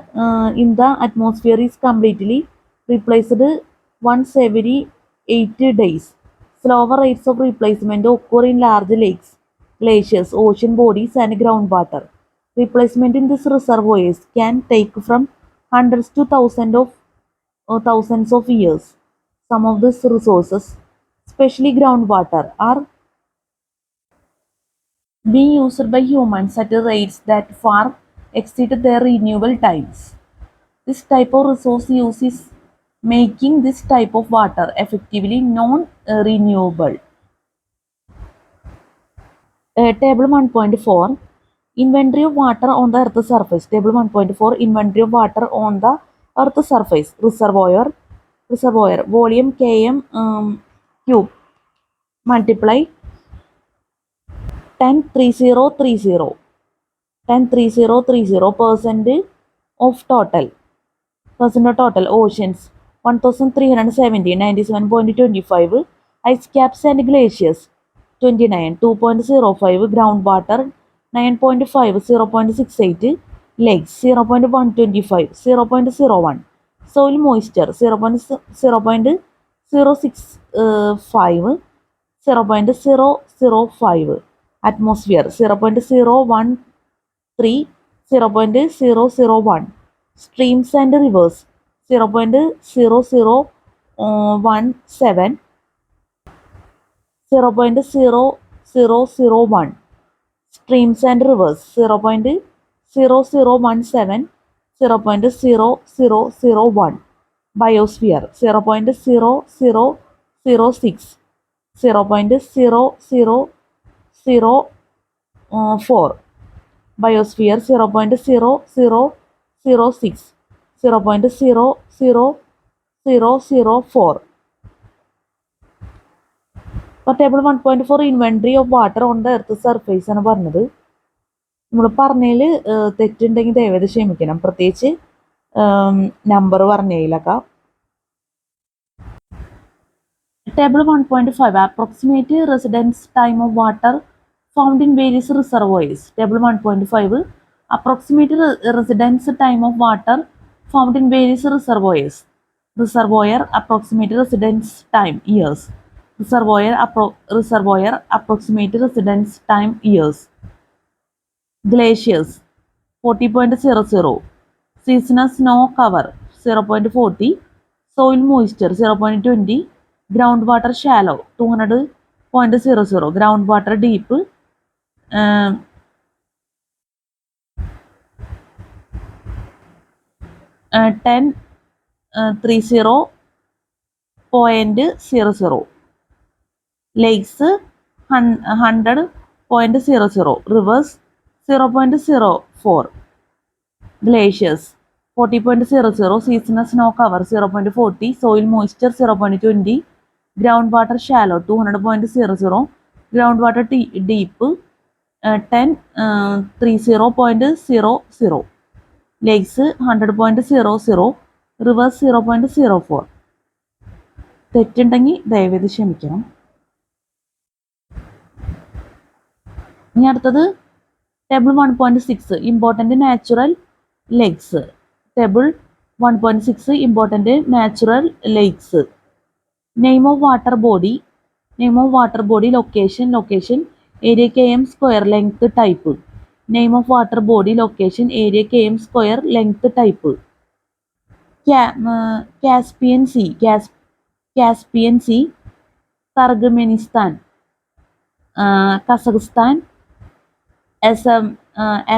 in the atmosphere is completely replaced once every 8 days. Slower rates of replacement occur in large lakes, glaciers, ocean bodies, and groundwater. Replacement in these reservoirs can take from hundreds to thousands of years. Some of these resources, especially groundwater, are being used by humans at rates that far exceed their renewal times. This type of resource use is making this type of water effectively non-renewable. Table 1.4 Inventory of water on the Earth's surface. Table 1.4 Inventory of water on the Earth's surface. Reservoir volume km cube multiply 103030 percent of total oceans 1370 97.25 ice caps and glaciers 29 2.05 groundwater 9.5 0.68 lakes 0.125 0.01 soil moisture 0.065 0.005 atmosphere 0.013 0.001 streams and rivers 0.0017 0.0001 streams and rivers 0.0017 0.0001 biosphere 0.0006 0.0004 biosphere 0.0006 0.00004 അപ്പോൾ table 1.4 inventory of water on the earth surface ആണ് പറഞ്ഞത്. നമ്മൾ പറഞ്ഞതിൽ തെറ്റുണ്ടെങ്കിൽ ദയവേത് ക്ഷമിക്കണം, പ്രത്യേകിച്ച് number പറഞ്ഞതിലൊക്കെ. Table 1.5 approximate residence time of water found in various reservoirs. Table 1.5 approximate residence time of water found in various reservoirs. Reservoir approximate residence time years. Reservoir approximate residence time years. Glaciers 40.00 seasonal snow cover 0.40 soil moisture 0.20 groundwater shallow 200.00 groundwater deep 1030.00 lakes 100.00 rivers 0.04 glaciers 40.00 seasonal snow cover 0.40 soil moisture 0.20 groundwater shallow 200.00 groundwater deep 1030.00 lakes 100.00 rivers 0.04. തെറ്റുണ്ടെങ്കിൽ ദയവേത് ക്ഷമിക്കണം. ഇനി അടുത്തത് table 1.6 important natural lakes. Table 1.6 important natural lakes. Name of water body location area km square length type. Name of water body location area km square length type. Caspian Sea Turkmenistan Kazakhstan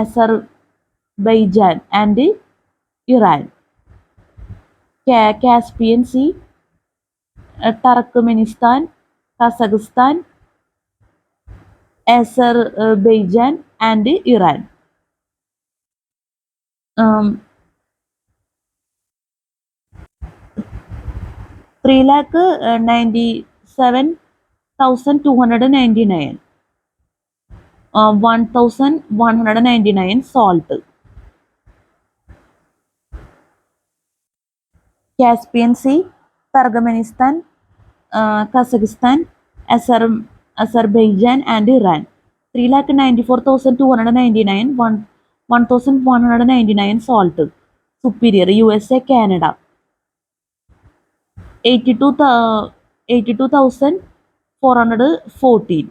Azerbaijan and Iran. Caspian Sea Turkmenistan Kazakhstan Azerbaijan and Iran. 397,299 1,199 salt. Caspian Sea Turkmenistan Kazakhstan Azerbaijan and Iran. 394,299 1,199 salt. Superior USA Canada. 82,414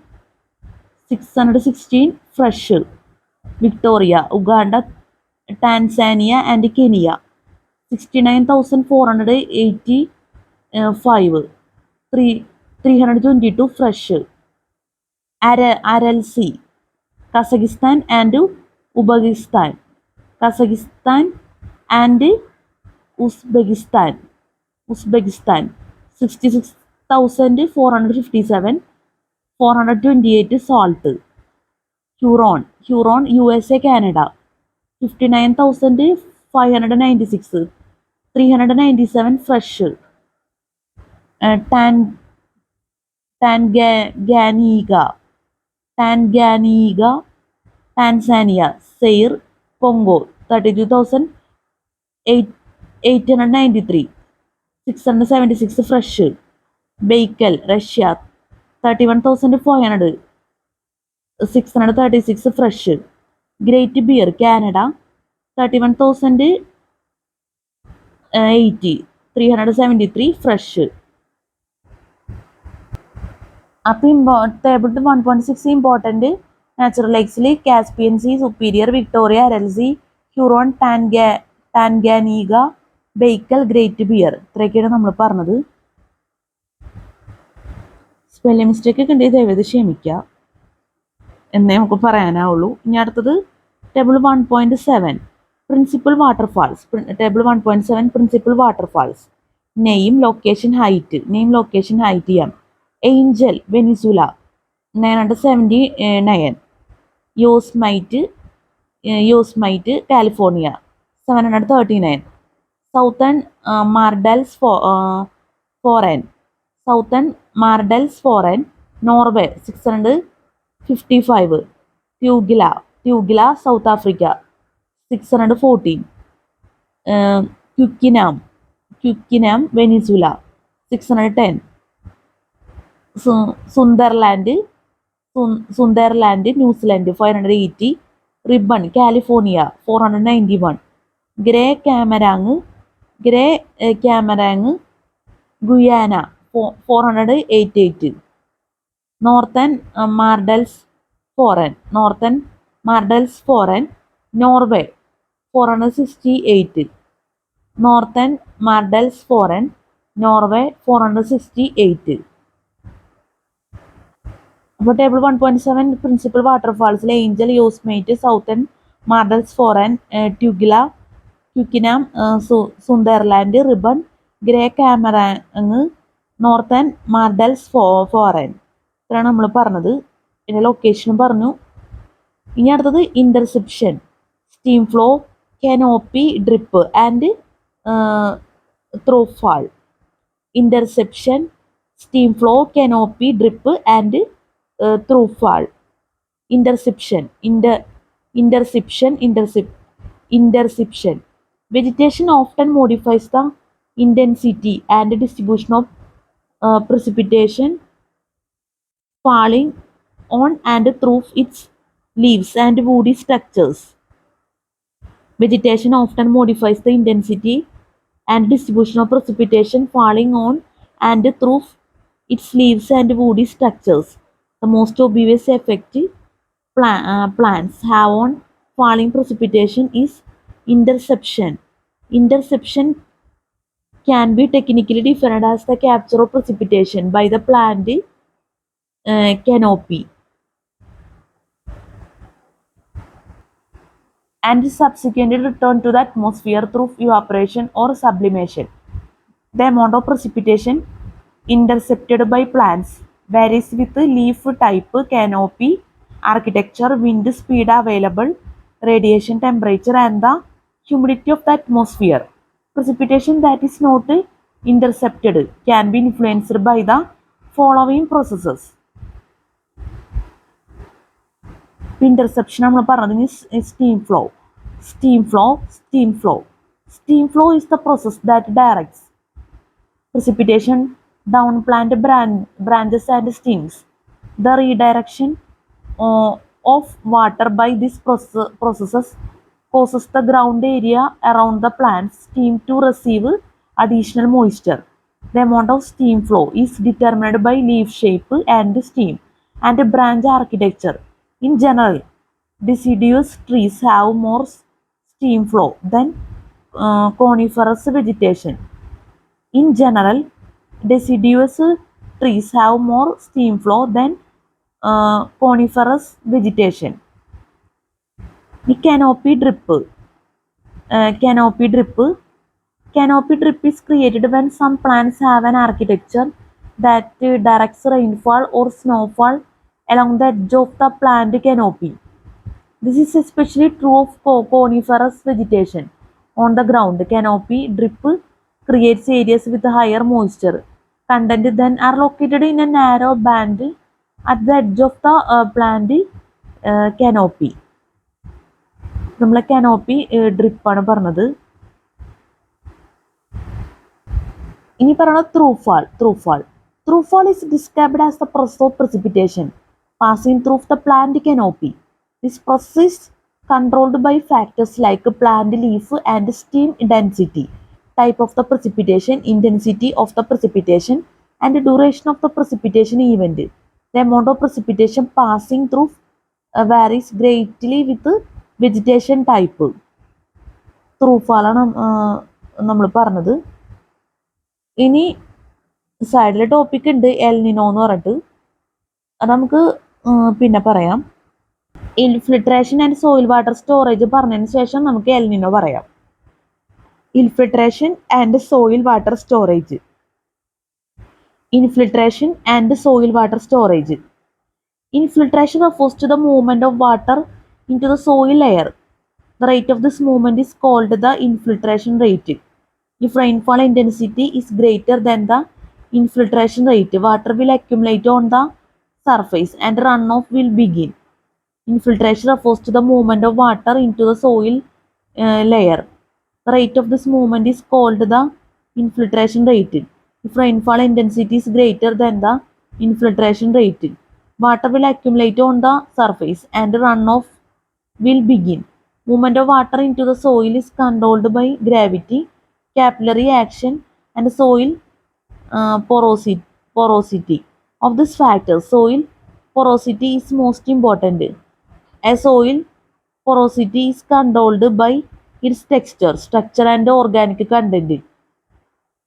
616 fresh. Victoria, Uganda, Tanzania, and Kenya. 69,485. 322 fresh. Aral Sea, Kazakhstan and Uzbekistan. Kazakhstan and Uzbekistan. 66,457. 428 salt. Huron, USA, Canada. 59,596. 397 fresh. Tanganyika, Tanzania. Zaire, Congo. 32,893. 676 fresh. Baikal, Russia. 31,500. 636 fresh. Great Bear, Canada. 31,080. 373 fresh. അപ്പോൾ table 1.6 important natural ലേക്സിൽ Caspian sea, Superior, Victoria, Aral sea, Huron, Tanganyika, Baikal, Great Bear. ഇത്രയൊക്കെയാണ് നമ്മൾ പറഞ്ഞത്. Spelling mistake ഒക്കെ ഉണ്ടെങ്കിൽ ദയവേത് ക്ഷമിക്കുക എന്നേ നമുക്ക് പറയാനാവുള്ളൂ. ഇനി അടുത്തത് table 1.7 principal waterfalls. Table 1.7 principal waterfalls. Name, location, height. Name, location, height ചെയ്യാം. Angel, Venezuela, 979. Yosemite, California, 739. Southern Mardalsfossen, Norway, 655. Tugela, South Africa, 614. Kukenaam, Venezuela, 610. Sunderland, ന്യൂസിലൻഡ്, 580. Ribbon, California, 491. Grey Kamarang, Guyana, 488. Northern Mardalsfossen, Norway, 468. Northern Mardalsfossen, Norway, 468. അപ്പോൾ table 1.7 principal വാട്ടർഫാൾസിൽ Angel, Yosemite, southern Mardalsfossen, Kukenaam, Sunderland, ribbon, grey Kamarang, northern Mardalsfossen. ഇത്രയാണ് നമ്മൾ പറഞ്ഞത്. ഇതിൻ്റെ ലൊക്കേഷനും പറഞ്ഞു. ഇനി അടുത്തത് interception, stem flow, canopy, drip and throughfall. Interception, stem flow, canopy, drip and throughfall. Interception. Vegetation often modifies the intensity and distribution of precipitation falling on and through its leaves and woody structures. Vegetation often modifies the intensity and distribution of precipitation falling on and through its leaves and woody structures. The most obvious effect plants have on falling precipitation is interception. Interception can be technically defined as the capture of precipitation by the plant canopy and subsequently return to the atmosphere through evaporation or sublimation. The amount of precipitation intercepted by plants varies with leaf type, canopy, architecture, wind speed available, radiation temperature, and the humidity of the atmosphere. Precipitation that is not intercepted can be influenced by the following processes. Interception നമ്മൾ പറഞ്ഞത് steam flow. Steam flow is the process that directs precipitation down plant branches and stems. The redirection of water by this processes causes the ground area around the plant's stem to receive additional moisture. The amount of steam flow is determined by leaf shape and stem and branch architecture. In general, deciduous trees have more stream flow than coniferous vegetation. In general, deciduous trees have more stream flow than coniferous vegetation. The canopy drip. Canopy drip. Canopy drip is created when some plants have an architecture that directs rainfall or snowfall along the edge of the plant canopy. This is especially true of coniferous vegetation. On the ground, canopy drip creates areas with higher moisture content then are located in a narrow band at the edge of the plant canopy. നമ്മളെ canopy drip ആണ് പറഞ്ഞത്. ഇനി പറയുന്നത് through fall is described as the process of precipitation passing through the plant canopy. This process is controlled by factors like plant leaf and steam density, type of the precipitation, intensity of the precipitation, and the duration of the precipitation event. The amount of precipitation passing through varies greatly with vegetation type. ത്രൂ ഫാളാണ് നമ്മൾ പറഞ്ഞത്. ഇനി സൈഡിൽ topic ഉണ്ട് El Niño എന്ന് പറഞ്ഞിട്ട്, അത് നമുക്ക് പിന്നെ പറയാം. Infiltration and soil water storage പറഞ്ഞതിന് ശേഷം നമുക്ക് എൽനിനോ പറയാം. Infiltration and soil water storage. Infiltration and soil water storage. Infiltration refers to the movement of water into the soil layer. The rate of this movement is called the infiltration rate. If rainfall intensity is greater than the infiltration rate, water will accumulate on the surface and runoff will begin. Infiltration refers to the movement of water into the soil layer. The rate of this movement is called the infiltration rate. If rainfall intensity is greater than the infiltration rate, water will accumulate on the surface and runoff will begin. Movement of water into the soil is controlled by gravity, capillary action, and soil porosity. Of this factor, soil porosity is most important. As soil porosity is controlled by its texture, structure, and organic content.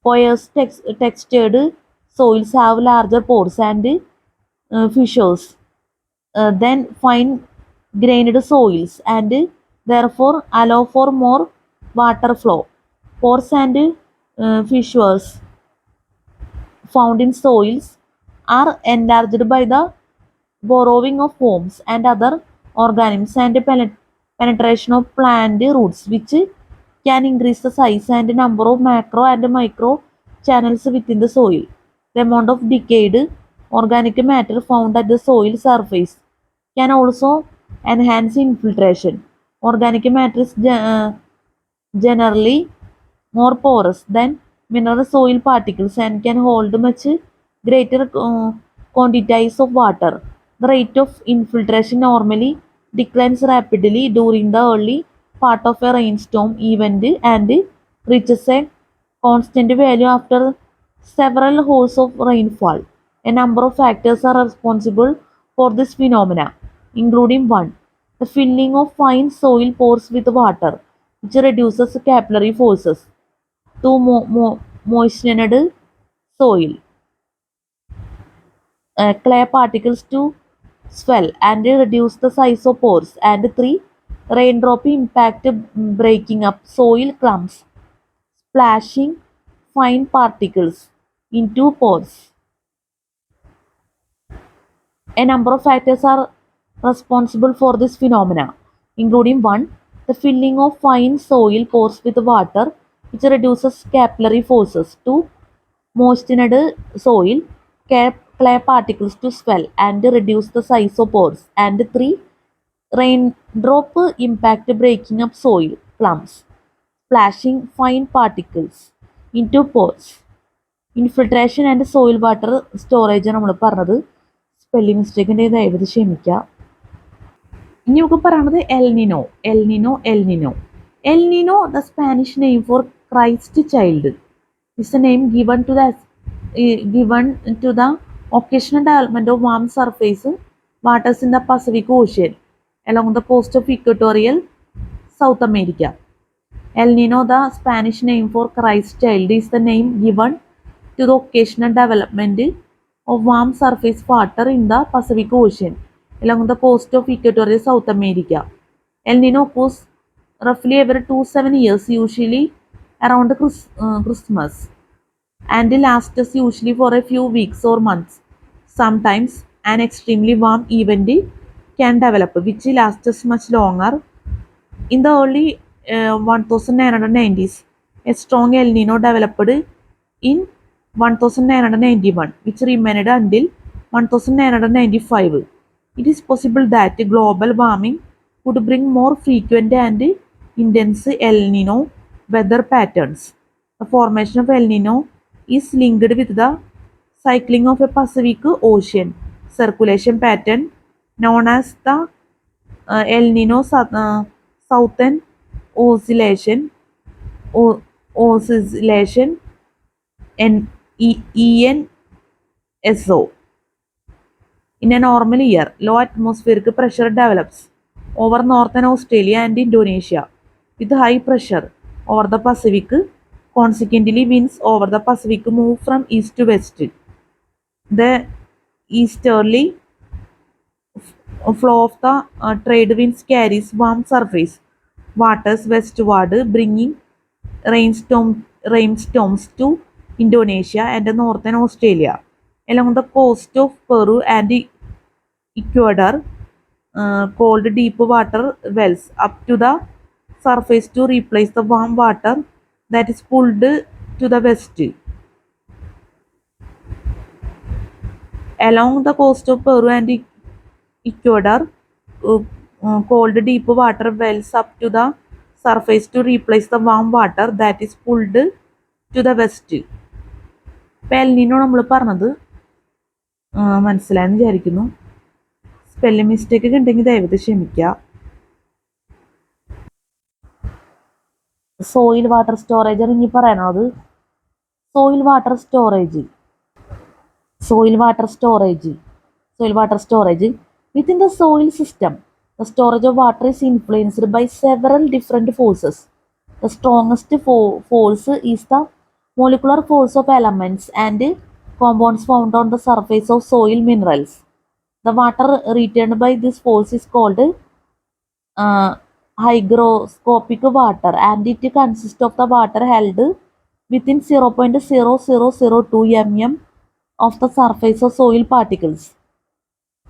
Porous textured soils have larger pores and fissures than fine-grained soils and therefore allow for more water flow. Pores and fissures found in soils are enlarged by the borrowing of worms and other organisms and penetration of plant roots, which can increase the size and number of macro and micro channels within the soil. The amount of decayed organic matter found at the soil surface can also enhance infiltration. Organic matter is generally more porous than mineral soil particles and can hold much greater quantities of water. The rate of infiltration normally declines rapidly during the early part of a rainstorm event and reaches a constant value after several hours of rainfall. A number of factors are responsible for this phenomena, including 1. The filling of fine soil pores with water, which reduces capillary forces. 2. Moistened soil. Clay particles to swell and reduce the size of pores. And 3. Raindrop impact breaking up soil clumps, splashing fine particles into pores. A number of factors are responsible for this phenomena, including 1. The filling of fine soil pores with water, which reduces capillary forces. 2. Moistened soil, clay particles to swell and reduce the size of pores. And 3. Raindrop impact breaking up soil clumps, splashing fine particles into pores. Infiltration and soil water storage നമ്മൾ പറഞ്ഞത്. Spelling മിസ്റ്റേക്കിൻ്റെ ദയവത് ക്ഷമിക്കുക. ഇനി നമുക്ക് പറയണത് El Niño. El Niño, the Spanish name for Christ child, is a name given to the occasional development of warm surface waters in the Pacific Ocean. along the coast of equatorial South America. El Nino, the Spanish name for Christ child, is the name given to the occasional development of warm surface water in the Pacific Ocean along the coast of equatorial South America. El Nino occurs roughly every 2 to 7 years, usually around Christmas, and lasts usually for a few weeks or months. Sometimes an extremely warm event can develop, which lasts much longer. In the early 1990s, a strong El Nino developed in 1991, which remained until 1995. It is possible that global warming could bring more frequent and intense El Nino weather patterns. The formation of El Nino is linked with the cycling of a Pacific Ocean circulation pattern known as the El Nino Southern Oscillation Oscillation ENSO. In a normal year, low atmospheric pressure develops over northern Australia and Indonesia with high pressure over the Pacific. Consequently, winds over the Pacific move from east to west. The easterly flow of the trade winds carries warm surface waters westward, bringing rainstorms to Indonesia and northern Australia. Along the coast of Peru and Ecuador, called deep water wells up to the surface to replace the warm water that is pulled to the west. Along the coast of Peru and Ecuador, called deep water wells up to the surface to replace the warm water that is pulled to the west. ഇപ്പം El Nino നമ്മൾ പറഞ്ഞത് മനസ്സിലായെന്ന് വിചാരിക്കുന്നു. Spelling mistake ഒക്കെ ഉണ്ടെങ്കിൽ ദയവത് ക്ഷമിക്കുക. Soil water storage ഇനി പറയണത് soil water storage within the soil system. The storage of water is influenced by several different forces. The strongest force is the molecular force of elements and compounds found on the surface of soil minerals. The water retained by this force is called hygroscopic water, and it consists of the water held within 0.0002 mm of the surface of soil particles.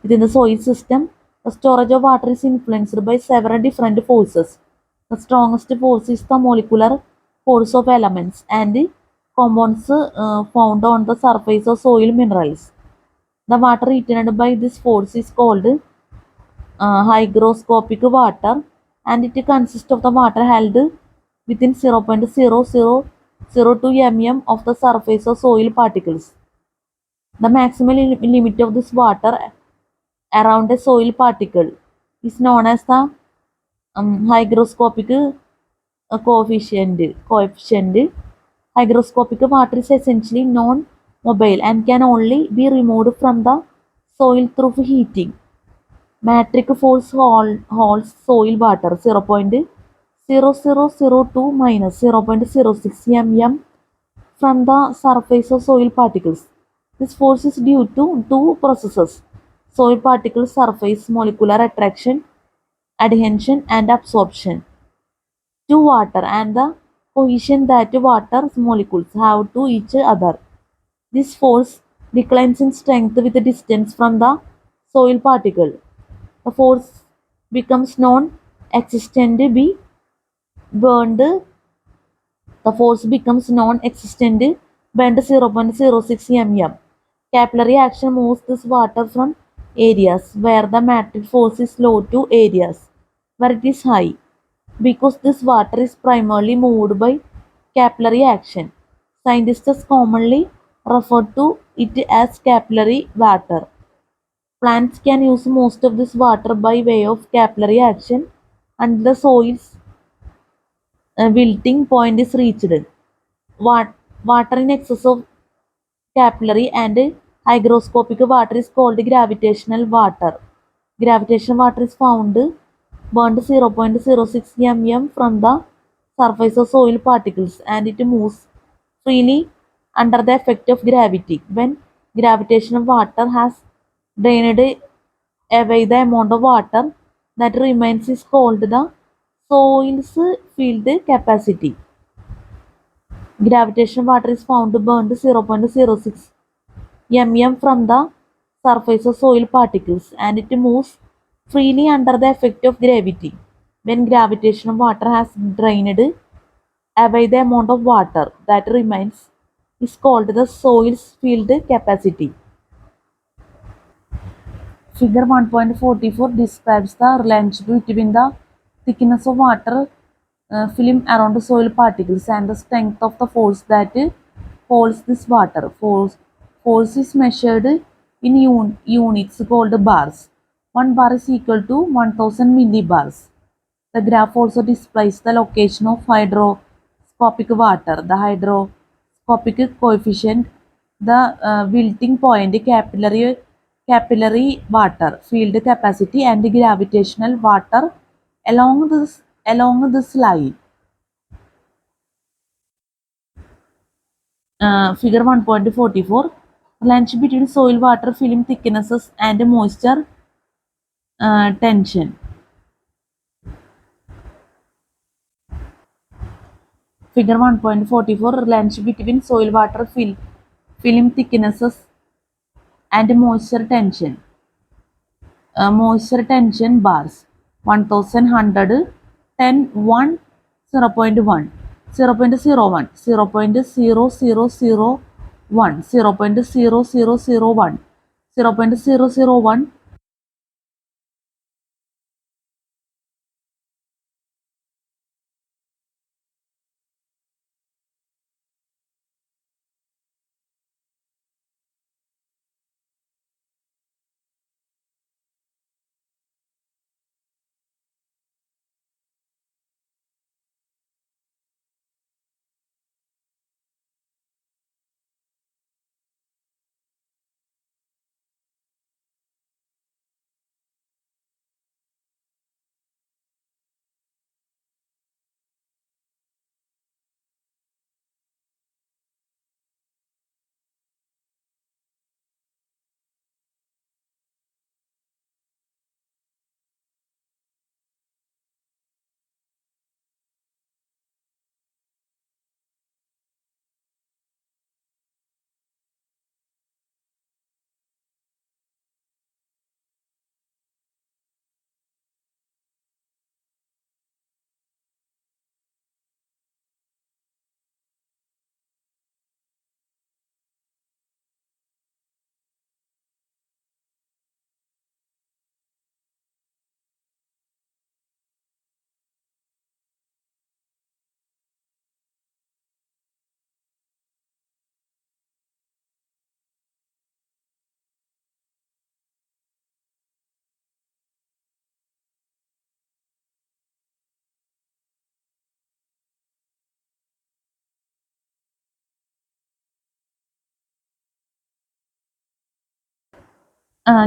Within the soil system, the storage of water is influenced by several different forces. The strongest force is the molecular force of elements and compounds found on the surface of soil minerals. The water retained by this force is called hygroscopic water, and it consists of the water held within 0.0002 mm of the surface of soil particles. The maximum limit of this water around a soil particle is known as the hygroscopic coefficient. Hygroscopic water is essentially non-mobile and can only be removed from the soil through heating. Metric force holds soil water 0.0002 minus 0.06 mm from the surface of soil particles. This force is due to two processes: soil particle surface molecular attraction, adhesion and absorption to water, and the cohesion that water molecules have to each other. This force declines in strength with the distance from the soil particle. The force becomes non-existent burned 0.06 mm. Capillary action moves this water from areas where the metric force is low to areas where it is high. Because this water is primarily moved by capillary action, scientists commonly refer to it as capillary water. Plants can use most of this water by way of capillary action until the soil's wilting point is reached. Water in excess of capillary and hygroscopic water is called gravitational water. Gravitational water is found burned 0.06 mm from the surface of soil particles and it moves freely under the effect of gravity. When gravitational water has drained away the amount of water that remains is called the soil's field capacity. Gravitational water is found burned 0.06 mm from the surface of soil particles and it moves freely under the effect of gravity. When gravitational water has drained away the amount of water that remains is called the soil's field capacity. Figure 1.44 describes the relationship between the thickness of water film around the soil particles and the strength of the force that holds this water. Force is measured in units called bars. 1 bar is equal to 1000 millibars. The graph also displays the location of hydroscopic water, the hydroscopic coefficient, the wilting point, capillary water, field capacity, and gravitational water along this line. Figure 1.44 relationship between soil water film thicknesses and moisture tension. Figure 1.44 relationship between soil water film thicknesses and moisture tension. Moisture tension bars 1100 10 1 0.1 0.01 0.0001 0.0001 0.001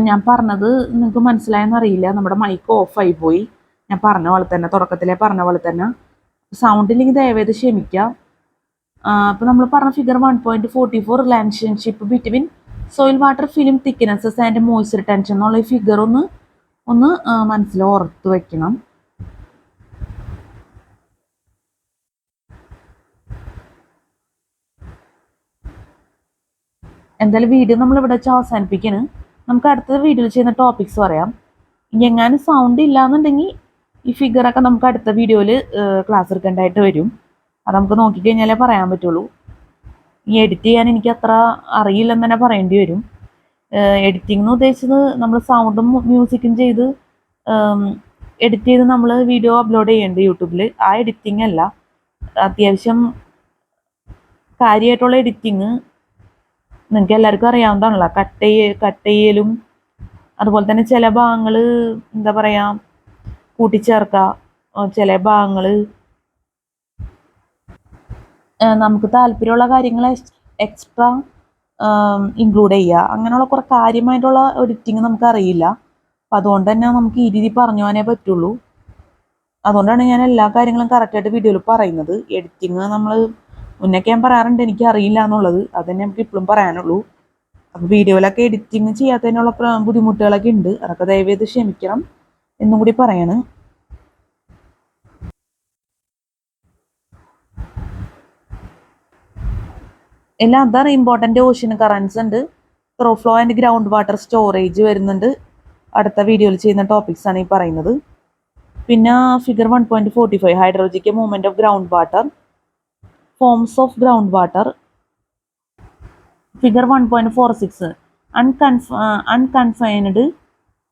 ഞാൻ പറഞ്ഞത് നിങ്ങൾക്ക് മനസ്സിലായെന്ന് അറിയില്ല. നമ്മുടെ mic ഓഫായി പോയി. ഞാൻ പറഞ്ഞ പോലെ തന്നെ തുടക്കത്തിലേ പറഞ്ഞ പോലെ തന്നെ സൗണ്ട് ഇല്ലെങ്കിൽ ദയവേത് ക്ഷമിക്കുക. അപ്പോൾ നമ്മൾ പറഞ്ഞ figure 1.44 relationship between soil water film thicknesses and moisture tension എന്നുള്ള ഈ ഫിഗർ ഒന്ന് മനസ്സിൽ ഓർത്ത് വെക്കണം. എന്തായാലും വീഡിയോ നമ്മളിവിടെ വെച്ച് അവസാനിപ്പിക്കണം. നമുക്ക് അടുത്ത വീഡിയോയിൽ ചെയ്യുന്ന ടോപ്പിക്സ് പറയാം. ഇനി എങ്ങാനും സൗണ്ട് ഇല്ലാന്നുണ്ടെങ്കിൽ ഈ ഫിഗറൊക്കെ നമുക്ക് അടുത്ത വീഡിയോയിൽ ക്ലാസ് എടുക്കേണ്ടതായിട്ട് വരും. അത് നമുക്ക് നോക്കിക്കഴിഞ്ഞാലേ പറയാൻ പറ്റുള്ളൂ. ഈ എഡിറ്റ് ചെയ്യാൻ എനിക്ക് അത്ര അറിയില്ലെന്ന് തന്നെ പറയേണ്ടി വരും. എഡിറ്റിംഗ് എന്ന് ഉദ്ദേശിച്ചത് നമ്മൾ സൗണ്ടും മ്യൂസിക്കും ചെയ്ത് എഡിറ്റ് ചെയ്ത് നമ്മൾ വീഡിയോ അപ്ലോഡ് ചെയ്യുന്നുണ്ട് യൂട്യൂബിൽ. ആ എഡിറ്റിംഗ് അല്ല, അത്യാവശ്യം കാര്യമായിട്ടുള്ള എഡിറ്റിങ് നിങ്ങൾക്ക് എല്ലാവർക്കും അറിയാവുന്നതാണല്ലോ. കട്ട് ചെയ്യലും അതുപോലെ തന്നെ ചില ഭാഗങ്ങൾ എന്താ പറയുക കൂട്ടിച്ചേർക്കുക, ചില ഭാഗങ്ങൾ നമുക്ക് താല്പര്യമുള്ള കാര്യങ്ങൾ എക്സ്ട്രാ ഇൻക്ലൂഡ് ചെയ്യുക. അങ്ങനെയുള്ള കുറേ കാര്യമായിട്ടുള്ള എഡിറ്റിങ് നമുക്കറിയില്ല. അപ്പം അതുകൊണ്ട് തന്നെ നമുക്ക് ഈ രീതി പറഞ്ഞു പോകാനേ പറ്റുള്ളൂ. അതുകൊണ്ടാണ് ഞാൻ എല്ലാ കാര്യങ്ങളും കറക്റ്റായിട്ട് വീഡിയോയിൽ പറയുന്നത്. എഡിറ്റിങ് നമ്മൾ മുന്നൊക്കെ ഞാൻ പറയാറുണ്ട് എനിക്ക് അറിയില്ല എന്നുള്ളത്, അതന്നെ നമുക്ക് ഇപ്പോഴും പറയാനുള്ളൂ. അപ്പോൾ വീഡിയോയിലൊക്കെ എഡിറ്റിങ് ചെയ്യാത്തതിനുള്ള ബുദ്ധിമുട്ടുകളൊക്കെ ഉണ്ട്, അതൊക്കെ ദയവേത് ക്ഷമിക്കണം എന്നും കൂടി പറയാണ്. എല്ലാം അതാണ് ഇമ്പോർട്ടൻ്റ്. ഓഷ്യൻ കറൻസ് ഉണ്ട്, through flow and ground water storage വരുന്നുണ്ട്. അടുത്ത വീഡിയോയിൽ ചെയ്യുന്ന ടോപ്പിക്സ് ആണ് ഈ പറയുന്നത്. പിന്നെ figure 1.45 hydrological movement of ground water, forms of ground water. Figure 1.46 unconfined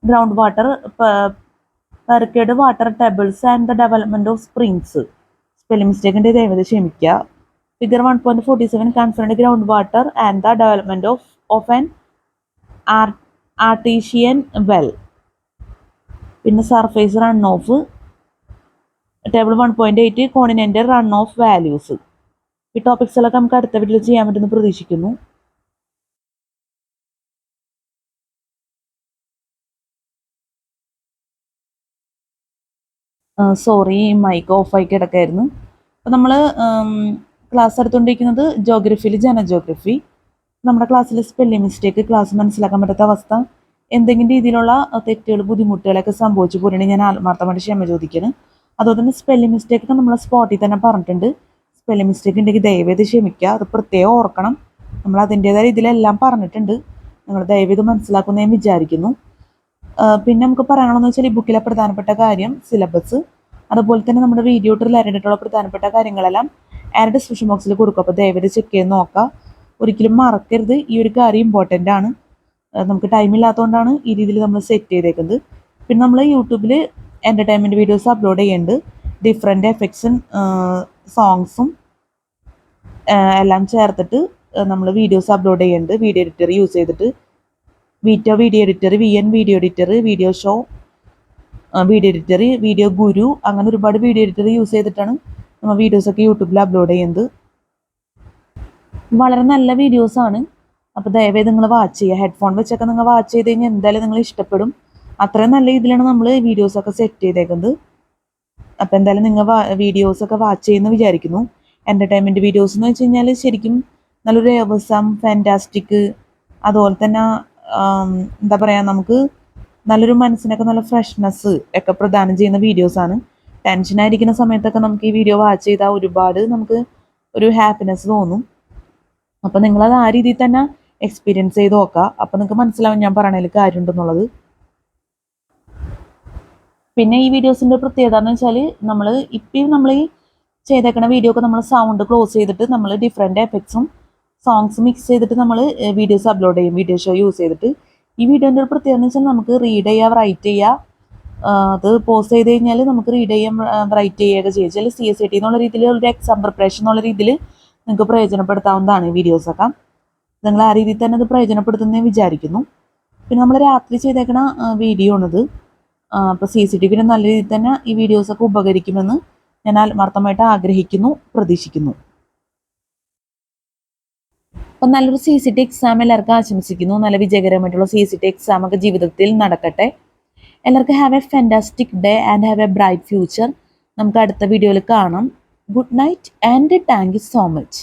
ground water, perched water tables and the development of springs. Spelling mistake ഉണ്ട്, ദയവായി ക്ഷമിക്കുക. Figure 1.47 confined ground water and the development of an artesian well. പിന്നെ surface run off. Table 1.8 continental run off values. ഈ ടോപ്പിക്സിലൊക്കെ നമുക്ക് അടുത്ത വീഡിയോയിൽ ചെയ്യാൻ പറ്റുമെന്ന് പ്രതീക്ഷിക്കുന്നു. സോറി, മൈക്ക് ഓഫായി കിടക്കായിരുന്നു. അപ്പോൾ നമ്മൾ ക്ലാസ് എടുത്തുകൊണ്ടിരിക്കുന്നത് ജോഗ്രഫിയിൽ ജനജോഗ്രഫി. നമ്മുടെ ക്ലാസ്സിൽ സ്പെല്ലിംഗ് മിസ്റ്റേക്ക്, ക്ലാസ് മനസ്സിലാക്കാൻ പറ്റാത്ത അവസ്ഥ, എന്തെങ്കിലും രീതിയിലുള്ള തെറ്റുകൾ ബുദ്ധിമുട്ടുകളൊക്കെ സംഭവിച്ചു പോയിട്ടുണ്ടെങ്കിൽ ഞാൻ ആത്മാർത്ഥമായിട്ട് ക്ഷമ ചോദിക്കുന്നു. അതുപോലെ തന്നെ സ്പെല്ലിംഗ് മിസ്റ്റേക്ക് ഒക്കെ നമ്മൾ സ്പോട്ടിൽ തന്നെ പറഞ്ഞിട്ടുണ്ട്. സ്പെല്ലിംഗ് മിസ്റ്റേക്ക് ഉണ്ടെങ്കിൽ ദയവേത് ക്ഷമിക്കുക, അത് പ്രത്യേകം ഓർക്കണം. നമ്മൾ അതിൻ്റേതായ രീതിയിലെല്ലാം പറഞ്ഞിട്ടുണ്ട്, നിങ്ങൾ ദയവേത് മനസ്സിലാക്കുമെന്ന് ഞാൻ വിചാരിക്കുന്നു. പിന്നെ നമുക്ക് പറയാനുള്ളതെന്ന് വെച്ചാൽ ഈ ബുക്കിലെ പ്രധാനപ്പെട്ട കാര്യം സിലബസ്, അതുപോലെ തന്നെ നമ്മുടെ വീഡിയോ റിലേറ്റഡ് ആയിട്ടുള്ള പ്രധാനപ്പെട്ട കാര്യങ്ങളെല്ലാം ആരുടെ ഡിസ്ക്രിപ്ഷൻ ബോക്സിൽ കൊടുക്കും. അപ്പോൾ ദയവേത് ചെക്ക് ചെയ്ത് നോക്കാം, ഒരിക്കലും മറക്കരുത്. ഈ ഒരു കാര്യം ഇമ്പോർട്ടൻ്റ് ആണ്. നമുക്ക് ടൈം ഇല്ലാത്തതുകൊണ്ടാണ് ഈ രീതിയിൽ നമ്മൾ സെറ്റ് ചെയ്തേക്കുന്നത്. പിന്നെ നമ്മൾ യൂട്യൂബിൽ എൻ്റർടൈൻമെൻറ്റ് വീഡിയോസ് അപ്ലോഡ് ചെയ്യുന്നുണ്ട്, ഡിഫറെൻറ്റ് എഫക്ട്സും സോങ്സും എല്ലാം ചേർത്തിട്ട് നമ്മൾ വീഡിയോസ് അപ്ലോഡ് ചെയ്യുന്നുണ്ട്. വീഡിയോ എഡിറ്റർ യൂസ് ചെയ്തിട്ട് Vita video editor, VN video editor, video show video editor, video Guru, അങ്ങനെ ഒരുപാട് വീഡിയോ എഡിറ്റർ യൂസ് ചെയ്തിട്ടാണ് നമ്മൾ വീഡിയോസൊക്കെ യൂട്യൂബിൽ അപ്ലോഡ് ചെയ്യുന്നത്. വളരെ നല്ല വീഡിയോസാണ്. അപ്പോൾ ദയവായി നിങ്ങൾ വാച്ച് ചെയ്യുക. ഹെഡ്ഫോൺ വെച്ചൊക്കെ നിങ്ങൾ വാച്ച് ചെയ്ത് കഴിഞ്ഞാൽ എന്തായാലും നിങ്ങൾ ഇഷ്ടപ്പെടും. അത്രയും നല്ല രീതിയിലാണ് നമ്മൾ വീഡിയോസൊക്കെ സെറ്റ് ചെയ്തേക്കുന്നത്. അപ്പോൾ എന്തായാലും നിങ്ങൾ വീഡിയോസൊക്കെ വാച്ച് ചെയ്യുമെന്ന് വിചാരിക്കുന്നു. എൻ്റർടൈൻമെൻറ്റ് വീഡിയോസ് എന്ന് വെച്ച് കഴിഞ്ഞാൽ ശരിക്കും നല്ലൊരു എവസം ഫാൻറ്റാസ്റ്റിക്, അതുപോലെ തന്നെ എന്താ പറയുക, നമുക്ക് നല്ലൊരു മനസ്സിനൊക്കെ നല്ല ഫ്രഷ്നെസ് ഒക്കെ പ്രദാനം ചെയ്യുന്ന വീഡിയോസാണ്. ടെൻഷനായിരിക്കുന്ന സമയത്തൊക്കെ നമുക്ക് ഈ വീഡിയോ വാച്ച് ചെയ്താൽ ഒരുപാട് നമുക്ക് ഒരു ഹാപ്പിനെസ് തോന്നും. അപ്പോൾ നിങ്ങളത് ആ രീതിയിൽ തന്നെ എക്സ്പീരിയൻസ് ചെയ്ത് നോക്കുക. അപ്പോൾ നിങ്ങൾക്ക് മനസ്സിലാവും ഞാൻ പറയണതിൽ കാര്യമുണ്ടെന്നുള്ളത്. പിന്നെ ഈ വീഡിയോസിൻ്റെ പ്രത്യേകത എന്ന് വെച്ചാൽ നമ്മൾ ഈ ചെയ്തേക്കുന്ന വീഡിയോ ഒക്കെ നമ്മൾ സൗണ്ട് ക്ലോസ് ചെയ്തിട്ട് നമ്മൾ ഡിഫറെൻറ്റ് എഫക്ട്സും സോങ്സ് മിക്സ് ചെയ്തിട്ട് നമ്മൾ വീഡിയോസ് അപ്ലോഡ് ചെയ്യും, വീഡിയോ ഷോ യൂസ് ചെയ്തിട്ട്. ഈ വീഡിയോൻ്റെ ഒരു പ്രത്യേകത എന്ന് വെച്ചാൽ നമുക്ക് റീഡ് ചെയ്യാം, റൈറ്റ് ചെയ്യാം. അത് പോസ്റ്റ് ചെയ്ത് കഴിഞ്ഞാൽ നമുക്ക് റീഡ് ചെയ്യാം, റൈറ്റ് ചെയ്യുകയൊക്കെ ചെയ്യാം. ചില CSAT എന്നുള്ള രീതിയിൽ ഒരു എക്സാം പ്രിപ്പറേഷൻ എന്നുള്ള രീതിയിൽ നിങ്ങൾക്ക് പ്രയോജനപ്പെടുത്താവുന്നതാണ് ഈ വീഡിയോസൊക്കെ. നിങ്ങൾ ആ രീതിയിൽ തന്നെ അത് പ്രയോജനപ്പെടുത്തുന്നതെന്ന് വിചാരിക്കുന്നു. പിന്നെ നമ്മൾ രാത്രി ചെയ്തേക്കണ വീഡിയോ ആണിത്. അപ്പോൾ CCTV നല്ല രീതിയിൽ തന്നെ ഈ വീഡിയോസൊക്കെ ഉപകരിക്കുമെന്ന് ഞാൻ ആത്മാർത്ഥമായിട്ട് ആഗ്രഹിക്കുന്നു, പ്രതീക്ഷിക്കുന്നു. അപ്പം നല്ലൊരു CCT എക്സാം എല്ലാവർക്കും ആശംസിക്കുന്നു. നല്ല വിജയകരമായിട്ടുള്ള CCT എക്സാം ഒക്കെ ജീവിതത്തിൽ നടക്കട്ടെ. എല്ലാവർക്കും have A fantastic day and have A bright future. നമുക്ക് അടുത്ത വീഡിയോയിൽ കാണാം. Good night and thank you so much.